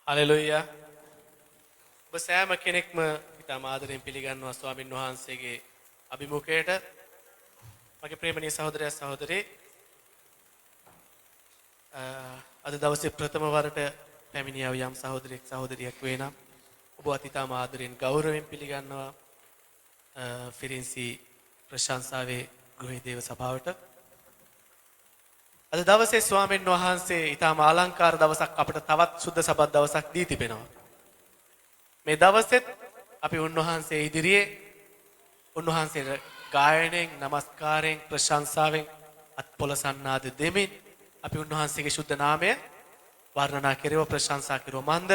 Hallelujah. ඔබ සෑම කෙනෙක්ම ඉතාම ආදරයෙන් පිළිගන්නවා ස්වාමින් වහන්සේගේ අභිමුඛයට. මගේ ප්‍රේමණීය සහෝදරයා සහෝදරේ අද දවසේ ප්‍රථම වරට පැමිණියව යම් සහෝදරයෙක් සහෝදරියක් වේ නම් ඔබවත් ඉතාම ආදරයෙන් ගෞරවයෙන් පිළිගන්නවා ෆිරින්සි ප්‍රශංසාවේ ගෘහ දේව සභාවට. අද දවසේ ස්වාමීන් වහන්සේ ඊටම අලංකාර දවසක් අපිට තවත් සුද්ධ සබත් දවසක් දී තිබෙනවා. මේ දවසෙත් අපි උන්වහන්සේ ඉදිරියේ උන්වහන්සේට ගායනයෙන්, නමස්කාරයෙන්, ප්‍රශංසාවෙන් අත්පොලසන්නාද දෙමින් අපි උන්වහන්සේගේ ශුද්ධ නාමය වර්ණනා කෙරෙව ප්‍රශංසා කෙරුව. මන්ද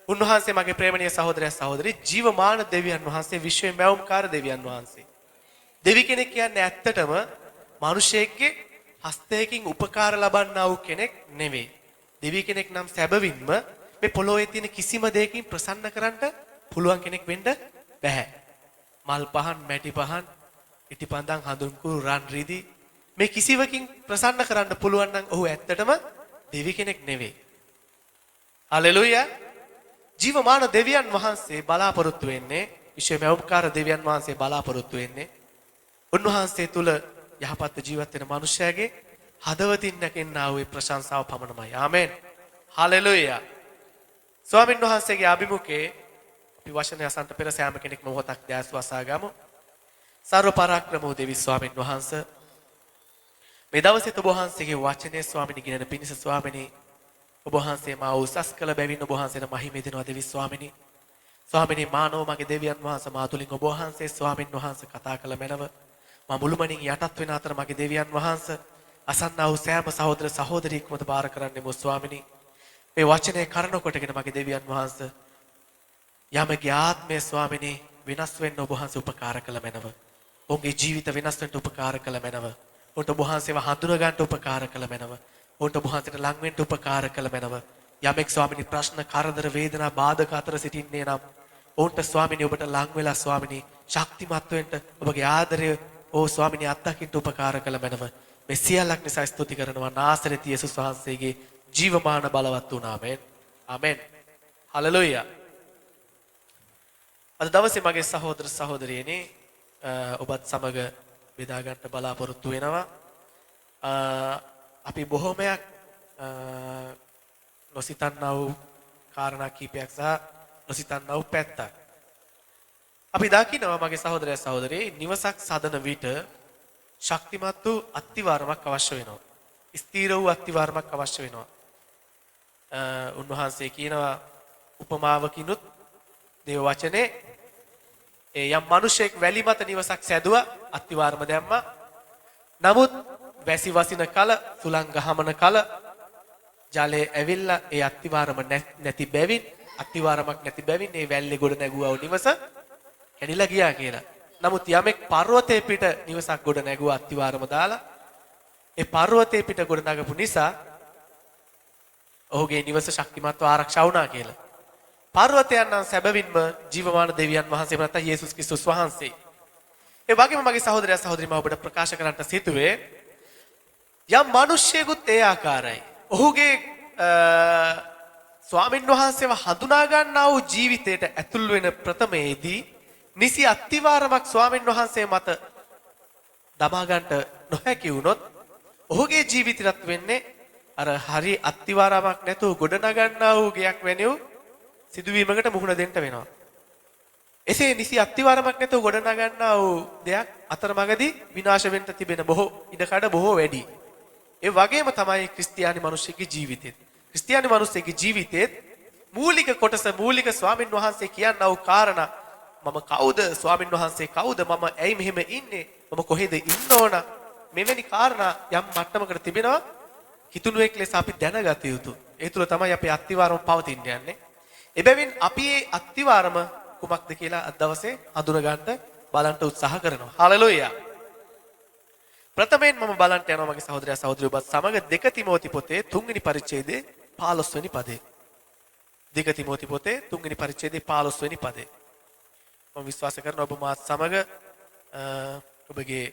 උන්වහන්සේ මගේ ප්‍රේමණීය සහෝදරයා සහෝදරි ජීවමාන දෙවියන් වහන්සේ, විශ්වයේ මැවුම්කාර දෙවියන් වහන්සේ. දෙවි කෙනෙක් කියන්නේ ඇත්තටම මිනිසෙක්ගේ හස්තයකින් උපකාර ලබන්නා වූ කෙනෙක් නෙවෙයි. දෙවි කෙනෙක් නම් සැබවින්ම මේ පොළොවේ තියෙන කිසිම දෙයකින් ප්‍රසන්න කරන්න පුළුවන් කෙනෙක් වෙන්න බෑ. මල් පහන්, මැටි පහන්, ඉටිපන්දන්, හඳුන් කුරු, රන් රිදි මේ කිසිවකින් ප්‍රසන්න කරන්න පුළුවන් නම් ඔහු ඇත්තටම දෙවි කෙනෙක් නෙවෙයි. හලෙලුයා. ජීවමාන දෙවියන් වහන්සේ බලාපොරොත්තු වෙන්නේ, විශ්වයේ මැවුම්කාර දෙවියන් වහන්සේ බලාපොරොත්තු වෙන්නේ උන්වහන්සේ තුල යහපත් ජීවත් වෙන මනුෂ්‍යයාගේ හදවතින් නැගෙන්නා වූ ප්‍රශංසාව පමණමයි. ආමෙන්. හලෙලුයා. ස්වාමීන් වහන්සේගේ අභිමුඛයේ අපි වචනය අසන්ට පෙර සෑම කෙනෙක්ම මොහොතක් දැස් වසා ගමු. සර්ව පරාක්‍රම වූ දෙවි ස්වාමීන් වහන්සේ මේ දවසේ ඔබ වහන්සේගේ වචනේ ස්වාමීනි ගිනන පිණිස ස්වාමීනි ඔබ වහන්සේ මා උසස් කළ බැවින් ඔබ වහන්සේට මහිමේ දෙනවා දෙවි ස්වාමීනි. ස්වාමීනි මානව මගේ දෙවියන් වහන්සේ මා තුලින් ඔබ වහන්සේ ස්වාමීන් වහන්සේ කතා කළ මැනව මා මුළුමනින් යටත් වෙන අතර මගේ දෙවියන් වහන්සේ අසන්නා වූ සෑම සහෝදර සහෝදරියෙක්මද බාර කරන්නේ මෝ ස්වාමීනි. මේ වචනේ කරන කොටගෙන මගේ දෙවියන් වහන්සේ යමගේ ආත්මය ස්වාමීනි විනාශ වෙන්න ඔබ වහන්සේ උපකාර කළ මැනව. ඔවුන්ගේ ජීවිත විනාශ වෙන්න උපකාර කළ මැනව. ඔවුන්ට ඔබ වහන්සේව හඳුනා ගන්න උපකාර කළ මැනව. ඔවුන්ට ඔබ වහන්සේට ලං වෙන්න උපකාර කළ මැනව. යමෙක් ස්වාමීනි ප්‍රශ්න, කරදර, වේදනා, බාධක අතර සිටින්නේ නම් ඔවුන්ට ස්වාමීනි ඔබට ලං වෙලා ස්වාමීනි ශක්තිමත් වෙන්න ඔබගේ ආදරය ඕ ස්වාමීනි අත්දකින්න උපකාර කළ මැනව. මේ සියල්ලක් නිසා ස්තුති කරනවා නාසරෙත් යේසුස් වහන්සේගේ ජීවමාන බලවත් වූ නාමයෙන්. ආමෙන්. හලෙලුයා. අද දවසේ මගේ සහෝදර සහෝදරියනි ඔබත් සමග බෙදා ගන්න බලාපොරොත්තු වෙනවා. අපි බොහොමයක් නොසිතන්නා වූ කාරණා කීපයක් සහ නොසිතන්නා වූ පැත්තක්. අපි දකිනවා මගේ සහෝදරය සහෝදරිය නිවසක් සදන විට ශක්තිමත් වූ අත්තිවාරමක් අවශ්‍ය වෙනවා. ස්ථීර වූ අත්තිවාරමක් අවශ්‍ය වෙනවා. උන්වහන්සේ කියනවා උපමාවකිනුත් දේව වචනේ යම් මිනිසෙක් වැලි මත නිවසක් සැදුවා අත්තිවාරම දැම්මා. නමුත් වැසි වසින කල, සුළං ගහමන කල ජලය ඇවිල්ලා ඒ අත්තිවාරම නැති බැවින්, අත්තිවාරමක් නැති බැවින් ඒ වැල්ලේ ගොඩ නැගුවා වූ නිවස කැඩිලා ගියා කියලා. නමුත් යමෙක් පර්වතයේ පිට නිවසක් ගොඩ නැගුවා අත්තිවාරම දාලා ඒ පර්වතයේ පිට ගොඩ නගපු නිසා ඔහුගේ නිවස ශක්තිමත්ව ආරක්ෂා වුණා කියලා. පර්වතයන් නම් සැබවින්ම ජීවමාන දෙවියන් වහන්සේ නැත්නම් යේසුස් ක්‍රිස්තුස් වහන්සේ. ඒ වගේම මගේ සහෝදරයා සහෝදරියම ඔබට ප්‍රකාශ කරන්නට සිටුවේ යම් මිනිස්සෙකුත් ඒ ආකාරයි. ඔහුගේ ස්වාමින් වහන්සේව හඳුනා ගන්නා වූ ජීවිතයට ඇතුල් වෙන ප්‍රථමයේදී නිසි අත්තිවාරමක් ස්වාමින් වහන්සේ මත දමා ගන්නට නොහැකි වුණොත් ඔහුගේ ජීවිතයත් වෙන්නේ අර හරි අත්තිවාරමක් නැතුව ගොඩ නගන්නා වූ ගයක් වැනි වූ සිදුවීමකට මුහුණ දෙන්න වෙනවා. එසේ නිසි අත්තිවාරමක් නැතුව ගොඩ නගන්නා වූ දෙයක් අතරමඟදී විනාශ වෙන්න තිබෙන බොහෝ ඉඩකඩ බොහෝ වැඩි. ඒ වගේම තමයි ක්‍රිස්තියානි මිනිස්සෙගේ ජීවිතෙත්. ක්‍රිස්තියානි මිනිස්සෙගේ ජීවිතෙත් මූලික කොටස, මූලික ස්වාමින් වහන්සේ කියනා වූ කාරණා මම කවුද? ස්වාමින් වහන්සේ කවුද? මම ඇයි මෙහෙම ඉන්නේ? මම කොහෙද ඉන්න ඕන? මෙවැනි කාරණා යම් මට්ටමකට තිබෙනවා. හිතුණුවෙක් ලෙස අපි දැනගත යුතු. ඒ තුල තමයි අපේ අත්තිවාරම පවතින්න යන්නේ. එබැවින් අපි මේ අත්තිවාරම කුමක්ද කියලා අද දවසේ හඳුනා ගන්න බලන්න උත්සාහ කරනවා. හලෙලුයා. ප්‍රථමයෙන් මම බලන්න යනවා මගේ සහෝදරයා සහෝදරියෝ ඔබත් සමග 2 තිමෝති පොතේ 3 වෙනි පරිච්ඡේදයේ 15 වෙනි පදේ. 2 තිමෝති පොතේ 3 වෙනි පරිච්ඡේදයේ 15 වෙනි පදේ. මම විශ්වාස කරනවා ඔබ මාත් සමග ඔබගේ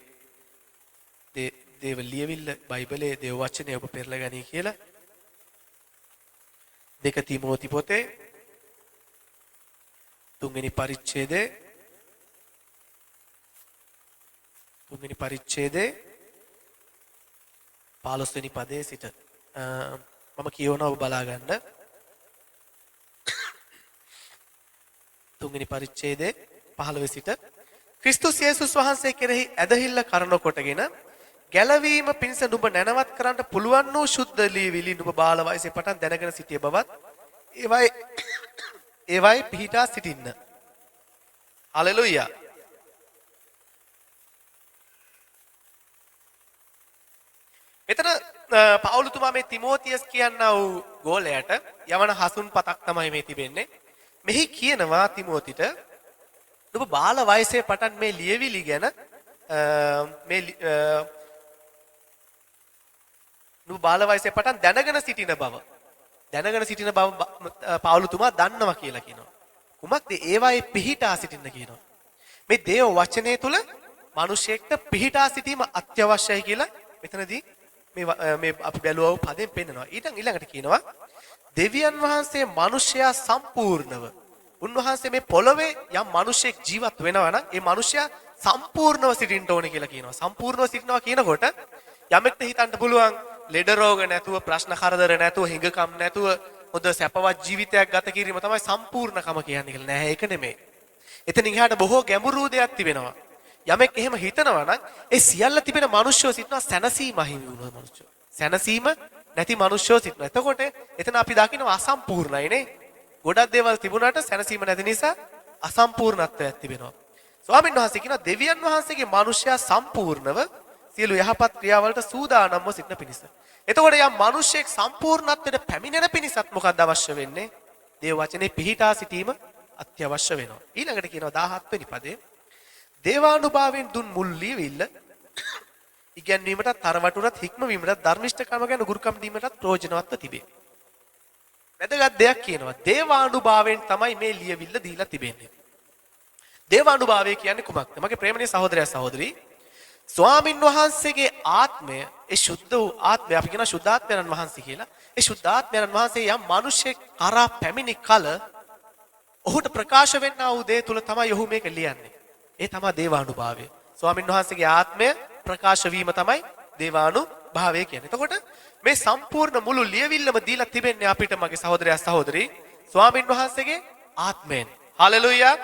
දේව ලියවිල්ල බයිබලයේ දේව වචනය ඔබ පෙරලා ගනී කියලා. දෙක තිමෝති පොතේ තුන්වෙනි පරිච්ඡේදයේ 15 වෙනි පදයේ සිට මම කියවනවා ඔබ බලා ගන්න. තුන්වෙනි පරිච්ඡේදයේ 15 සිට ක්‍රිස්තුස් යේසුස් වහන්සේ කෙරෙහි ඇදහිල්ල කරන කොටගෙන ගැලවීම පිණිස නුඹ නැනවත් කරන්න පුළුවන් වූ ශුද්ධ ලීවිලි නුඹ බාල වයසේ පටන් දැනගෙන සිටිය බවත් ඒවයි පිහිටා සිටින්න. හලෙලුයා. මෙතන පවුලුතුමා මේ තිමෝතියස් කියනා වූ ගෝලයට යවන හසුන් පතක් තමයි මේ තිබෙන්නේ. මෙහි කියනවා තිමෝතිට නුඹ බාල වයසේ පටන් මේ ලියවිලි ගැන නුඹ බාල වයසේ පටන් දැනගෙන සිටින බව පවුලුතුමා දන්නවා කියලා කියනවා. කුමක්ද ඒවායේ පිහිටා සිටින්න කියනවා. මේ දේව වචනය තුල මිනිසෙක්ට පිහිටා සිටීම අත්‍යවශ්‍යයි කියලා මෙතනදී මේ අපි බැලුවා පදයෙන් පෙන්නනවා. ඊළඟට කියනවා දෙවියන් වහන්සේ මිනිසයා සම්පූර්ණව උන්වහන්සේ මේ පොළොවේ යම් මිනිසෙක් ජීවත් වෙනවා නම් ඒ මිනිසයා සම්පූර්ණව සිටින්න ඕනේ කියලා කියනවා. සම්පූර්ණව සිටිනවා කියනකොට යමෙක්ට හිතන්න පුළුවන් ලෙඩ රෝග නැතුව ප්‍රශ්න කරදර නැතුව හිඟකම් නැතුව හොඳ සැපවත් ජීවිතයක් ගත කිරීම තමයි සම්පූර්ණකම කියන්නේ කියලා. නෑ ඒක නෙමෙයි. එතනින් එහාට බොහෝ ගැඹුරු දෙයක් තිබෙනවා. යමෙක් එහෙම හිතනවා නම් ඒ සියල්ල තිබෙන මිනිස්සුෝ සිටනවා සැනසීම හිමි වුණා මිනිස්සුෝ. සැනසීම නැති මිනිස්සුෝ සිටනවා. එතකොට එතන අපි දකිනවා අසම්පූර්ණයි නේ. ගොඩක් දේවල් තිබුණාට සැනසීම නැති නිසා අසම්පූර්ණත්වයක් තිබෙනවා. ස්වාමීන් වහන්සේ කියනවා දෙවියන් වහන්සේගේ මිනිසයා සම්පූර්ණව සියලු යහපත් ක්‍රියාවලට සූදානම්ව සිටින පිණිස. එතකොට යම් මිනිසෙක් සම්පූර්ණත්වයට පැමිණෙන පිණිසත් මොකක්ද අවශ්‍ය වෙන්නේ? දේව වචනේ පිහිටා සිටීම අත්‍යවශ්‍ය වෙනවා. ඊළඟට කියනවා 17 වෙනි පදේ දේවානුභාවයෙන් දුන් මුල් ලියවිල්ල ඉගැන්වීමටත් තරවටුරත් හික්මවීමටත් ධර්මිෂ්ඨකම ගැන ගුරුකම් දීමටත් ප්‍රයෝජනවත්ව තිබේ. වැදගත් දෙයක් කියනවා. දේවානුභාවයෙන් තමයි මේ ලියවිල්ල දීලා තිබෙන්නේ. දේවානුභාවය කියන්නේ කුමක්ද? මගේ ප්‍රේමණීය සහෝදරයා සහෝදරී ස්වාමින් වහන්සේගේ ආත්මය ඒ ශුද්ධ වූ ආත්මය අපි කියන ශුද්ධාත්මයන් වහන්සේ කියලා. ඒ ශුද්ධාත්මයන් වහන්සේ යම් මිනිසෙක් කරා පැමිණි කල ඔහුට ප්‍රකාශ වෙන්නා වූ දේ තුල තමයි ඔහු මේක ලියන්නේ. ඒ තමයි දේවානුභාවය. ස්වාමින් වහන්සේගේ ආත්මය ප්‍රකාශ වීම තමයි දේවානුභාවය කියන්නේ. එතකොට මේ සම්පූර්ණ මුළු ලියවිල්ලම දීලා තිබෙන්නේ අපිට මගේ සහෝදරයා සහෝදරී ස්වාමින් වහන්සේගේ ආත්මයෙන්. හලෙලුයා.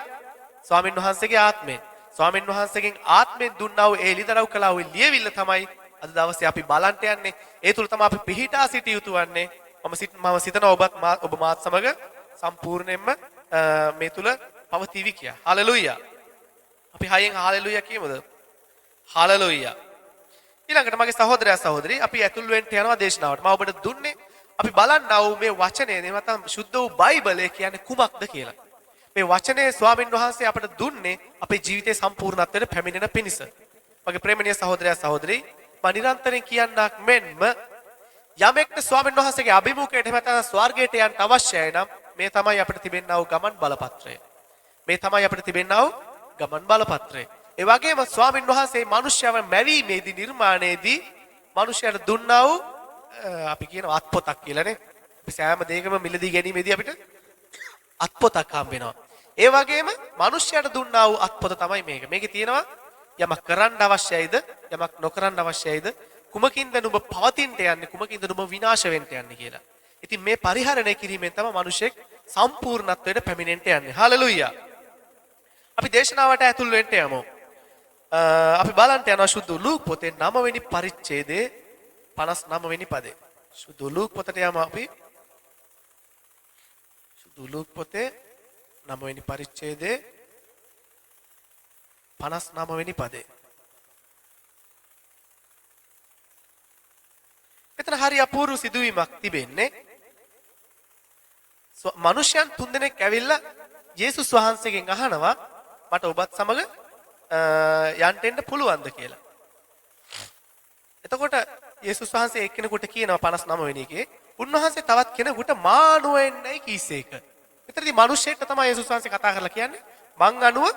ස්වාමින් වහන්සේගේ ආත්මයෙන්. ස්වාමින් වහන්සේගෙන් ආත්මයෙන් දුන්නා වූ ඒ ලිදරව් කළා වූ ලියවිල්ල තමයි අද දවසේ අපි බලන්ට යන්නේ. ඒ තුල තමයි අපි පිහිටා සිටිය යුතු වන්නේ. මම සිතනවා ඔබ මාත් සමග සම්පූර්ණයෙන්ම මේ තුල පවතිවි කියලා. හලෙලුයා. අපි හයෙන් හාලෙලුයා කියමුද? හාලෙලුයා. ඊළඟට මගේ සහෝදරයා සහෝදරී අපි ඇතුල් වෙන්න යනවා දේශනාවට. මම ඔබට දුන්නේ අපි බලන්නා වූ මේ වචනේ නැත්නම් සුද්ධ වූ බයිබලය කියන්නේ කුමක්ද කියලා. මේ වචනේ ස්වාමින් වහන්සේ අපට දුන්නේ අපේ ජීවිතේ සම්පූර්ණත්වයට පැමිණෙන පිණිස. මගේ ප්‍රේමණීය සහෝදරයා සහෝදරී මම නිරන්තරයෙන් කියන්නක් මෙන්ම යමෙක්ට ස්වාමින් වහන්සේගේ අභිමුඛයට එහෙම නැත්නම් ස්වර්ගයට යන්න අවශ්‍යයි නම් මේ තමයි අපිට තිබෙනා වූ ගමන් බලපත්‍රය. මේ තමයි අපිට තිබෙනා වූ ගමන් බලපත්‍රය. ඒ වගේම ස්වාමින් වහන්සේ මිනිස්යාව මැවීමේදී නිර්මාණයේදී මිනිස්යාට දුන්නා වූ අපි කියන අත්පොතක් කියලානේ. අපි සෑම දෙයකම මිලදී ගැනීමේදී අපිට අත්පොතක් හම්බ වෙනවා. ඒ වගේම මිනිස්යාට දුන්නා වූ අත්පොත තමයි මේක. මේකේ තියෙනවා යමක් කරන්න අවශ්‍යයිද යමක් නොකරන්න අවශ්‍යයිද කුමකින්ද නුඹ පවතින්න යන්නේ කුමකින්ද නුඹ විනාශ වෙන්න යන්නේ කියලා. ඉතින් මේ පරිහරණය කිරීමෙන් තමයි මිනිසෙක් සම්පූර්ණත්වයට පැමිණෙන්න යන්නේ. හලෙලුයා. අපි දේශනාවට ඇතුල් වෙන්න යමු. අපි බලන්න යනවා සුදු ලූක් පොතේ 9 වෙනි පරිච්ඡේදයේ 59 වෙනි පදේ. සුදු ලූක් පොතට යමු අපි. සුදු ලූක් පොතේ 9 වෙනි පරිච්ඡේදයේ 59 වෙනි පදේ. මෙතන හරි අපූර්ව සිදුවීමක් තිබෙන්නේ. මිනිසයන් තුන්දෙනෙක් ඇවිල්ලා යේසුස් වහන්සේගෙන් අහනවා මට ඔබත් සමග යන්න එන්න පුළුවන්ද කියලා. එතකොට යේසුස් වහන්සේ එක්කෙනෙකුට කියනවා 59 වෙනි එකේ උන්වහන්සේ තවත් කෙනෙකුට මානුවෙන්නයි කීසේක. මෙතනදී මිනිසෙක්ට තමයි යේසුස් වහන්සේ කතා කරලා කියන්නේ මං අනුව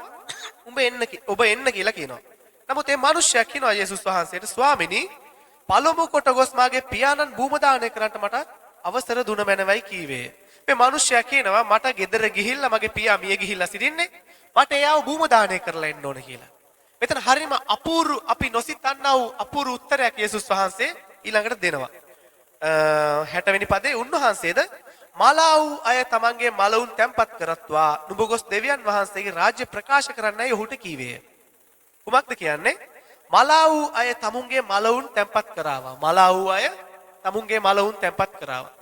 ඔබ එන්න කියලා කියනවා. නමුත් මේ මිනිසයා කියනවා යේසුස් වහන්සේට ස්වාමිනී පළමු කොට ගොස් මාගේ පියාණන් භූම දානය කරන්නට මට අවසර දුන මැනවයි කීවේ. මේ මිනිස්සයා කියනවා මට ගෙදර ගිහිල්ලා මගේ පියා මිය ගිහිල්ලා සිටින්නේ. මට එයාව භූම දාණය කරලා එන්න ඕන කියලා. මෙතන හරිම අපූර්ව අපි නොසිතන්නා වූ අපූර්ව උත්තරයක් යේසුස් වහන්සේ ඊළඟට දෙනවා. 60 වෙනි පදේ උන්වහන්සේද මලා වූ අය තමන්ගේ මලවුන් තැන්පත් කරත්වා නුඹ ගොස් දෙවියන් වහන්සේගේ රාජ්‍ය ප්‍රකාශ කරන්නයි ඔහුට කීවේය. කුමක්ද කියන්නේ? මලා වූ අය තමුන්ගේ මලවුන් තැන්පත් කරාවා. මලා වූ අය තමුන්ගේ මලවුන් තැන්පත් කරාවා.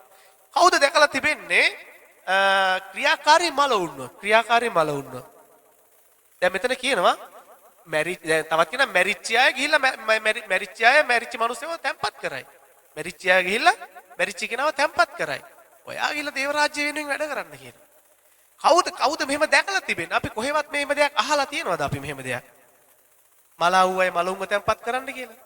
කවුද දැකලා තිබෙන්නේ? ක්‍රියාකාරී මලවුන්ව. ක්‍රියාකාරී මලවුන්ව. දැන් මෙතන කියනවා තවත් කියන මැරිච්ච අය ගිහිල්ලා මැරිච්ච අය මැරිච්ච මිනිස්සුව තැන්පත් කරයි. මැරිච්ච අය ගිහිල්ලා මැරිච්ච කෙනාව තැන්පත් කරයි. ඔයා ගිහිල්ලා දේව රාජ්‍ය වෙනුවෙන් වැඩ කරන්න කියනවා. කවුද මෙහෙම දැකලා තිබෙන්නේ? අපි කොහෙවත් මෙහෙම දෙයක් අහලා තියෙනවද අපි මෙහෙම දෙයක්? මලා වූ අය මලවුන්ව තැන්පත් කරන්න කියලා.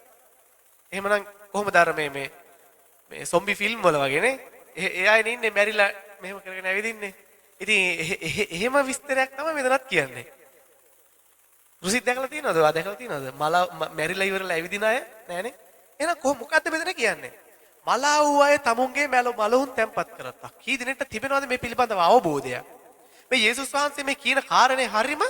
එහෙමනම් කොහොමද අර මේ සොම්බි ෆිල්ම් වල වගේනේ? ඒ අය ඉන්නේ මැරිලා මෙහෙම කරගෙන ඇවිදින්නේ. ඉතින් එහෙම විස්තරයක් තමයි මෙතනත් කියන්නේ. රුසිත් දැකලා තියෙනවද? ඔයා දැකලා තියෙනවද? මැරිලා ඉවරලා ඇවිදින අය නෑනේ. එහෙනම් මොකද්ද මෙතන කියන්නේ? මලා වූ අය තමුන්ගේ මලවුන් තැන්පත් කරත්තා. කී දිනෙකට තිබෙනවද මේ පිළිබඳව අවබෝධය? මේ යේසුස් වහන්සේ මේ කියන කාරණේ හරීම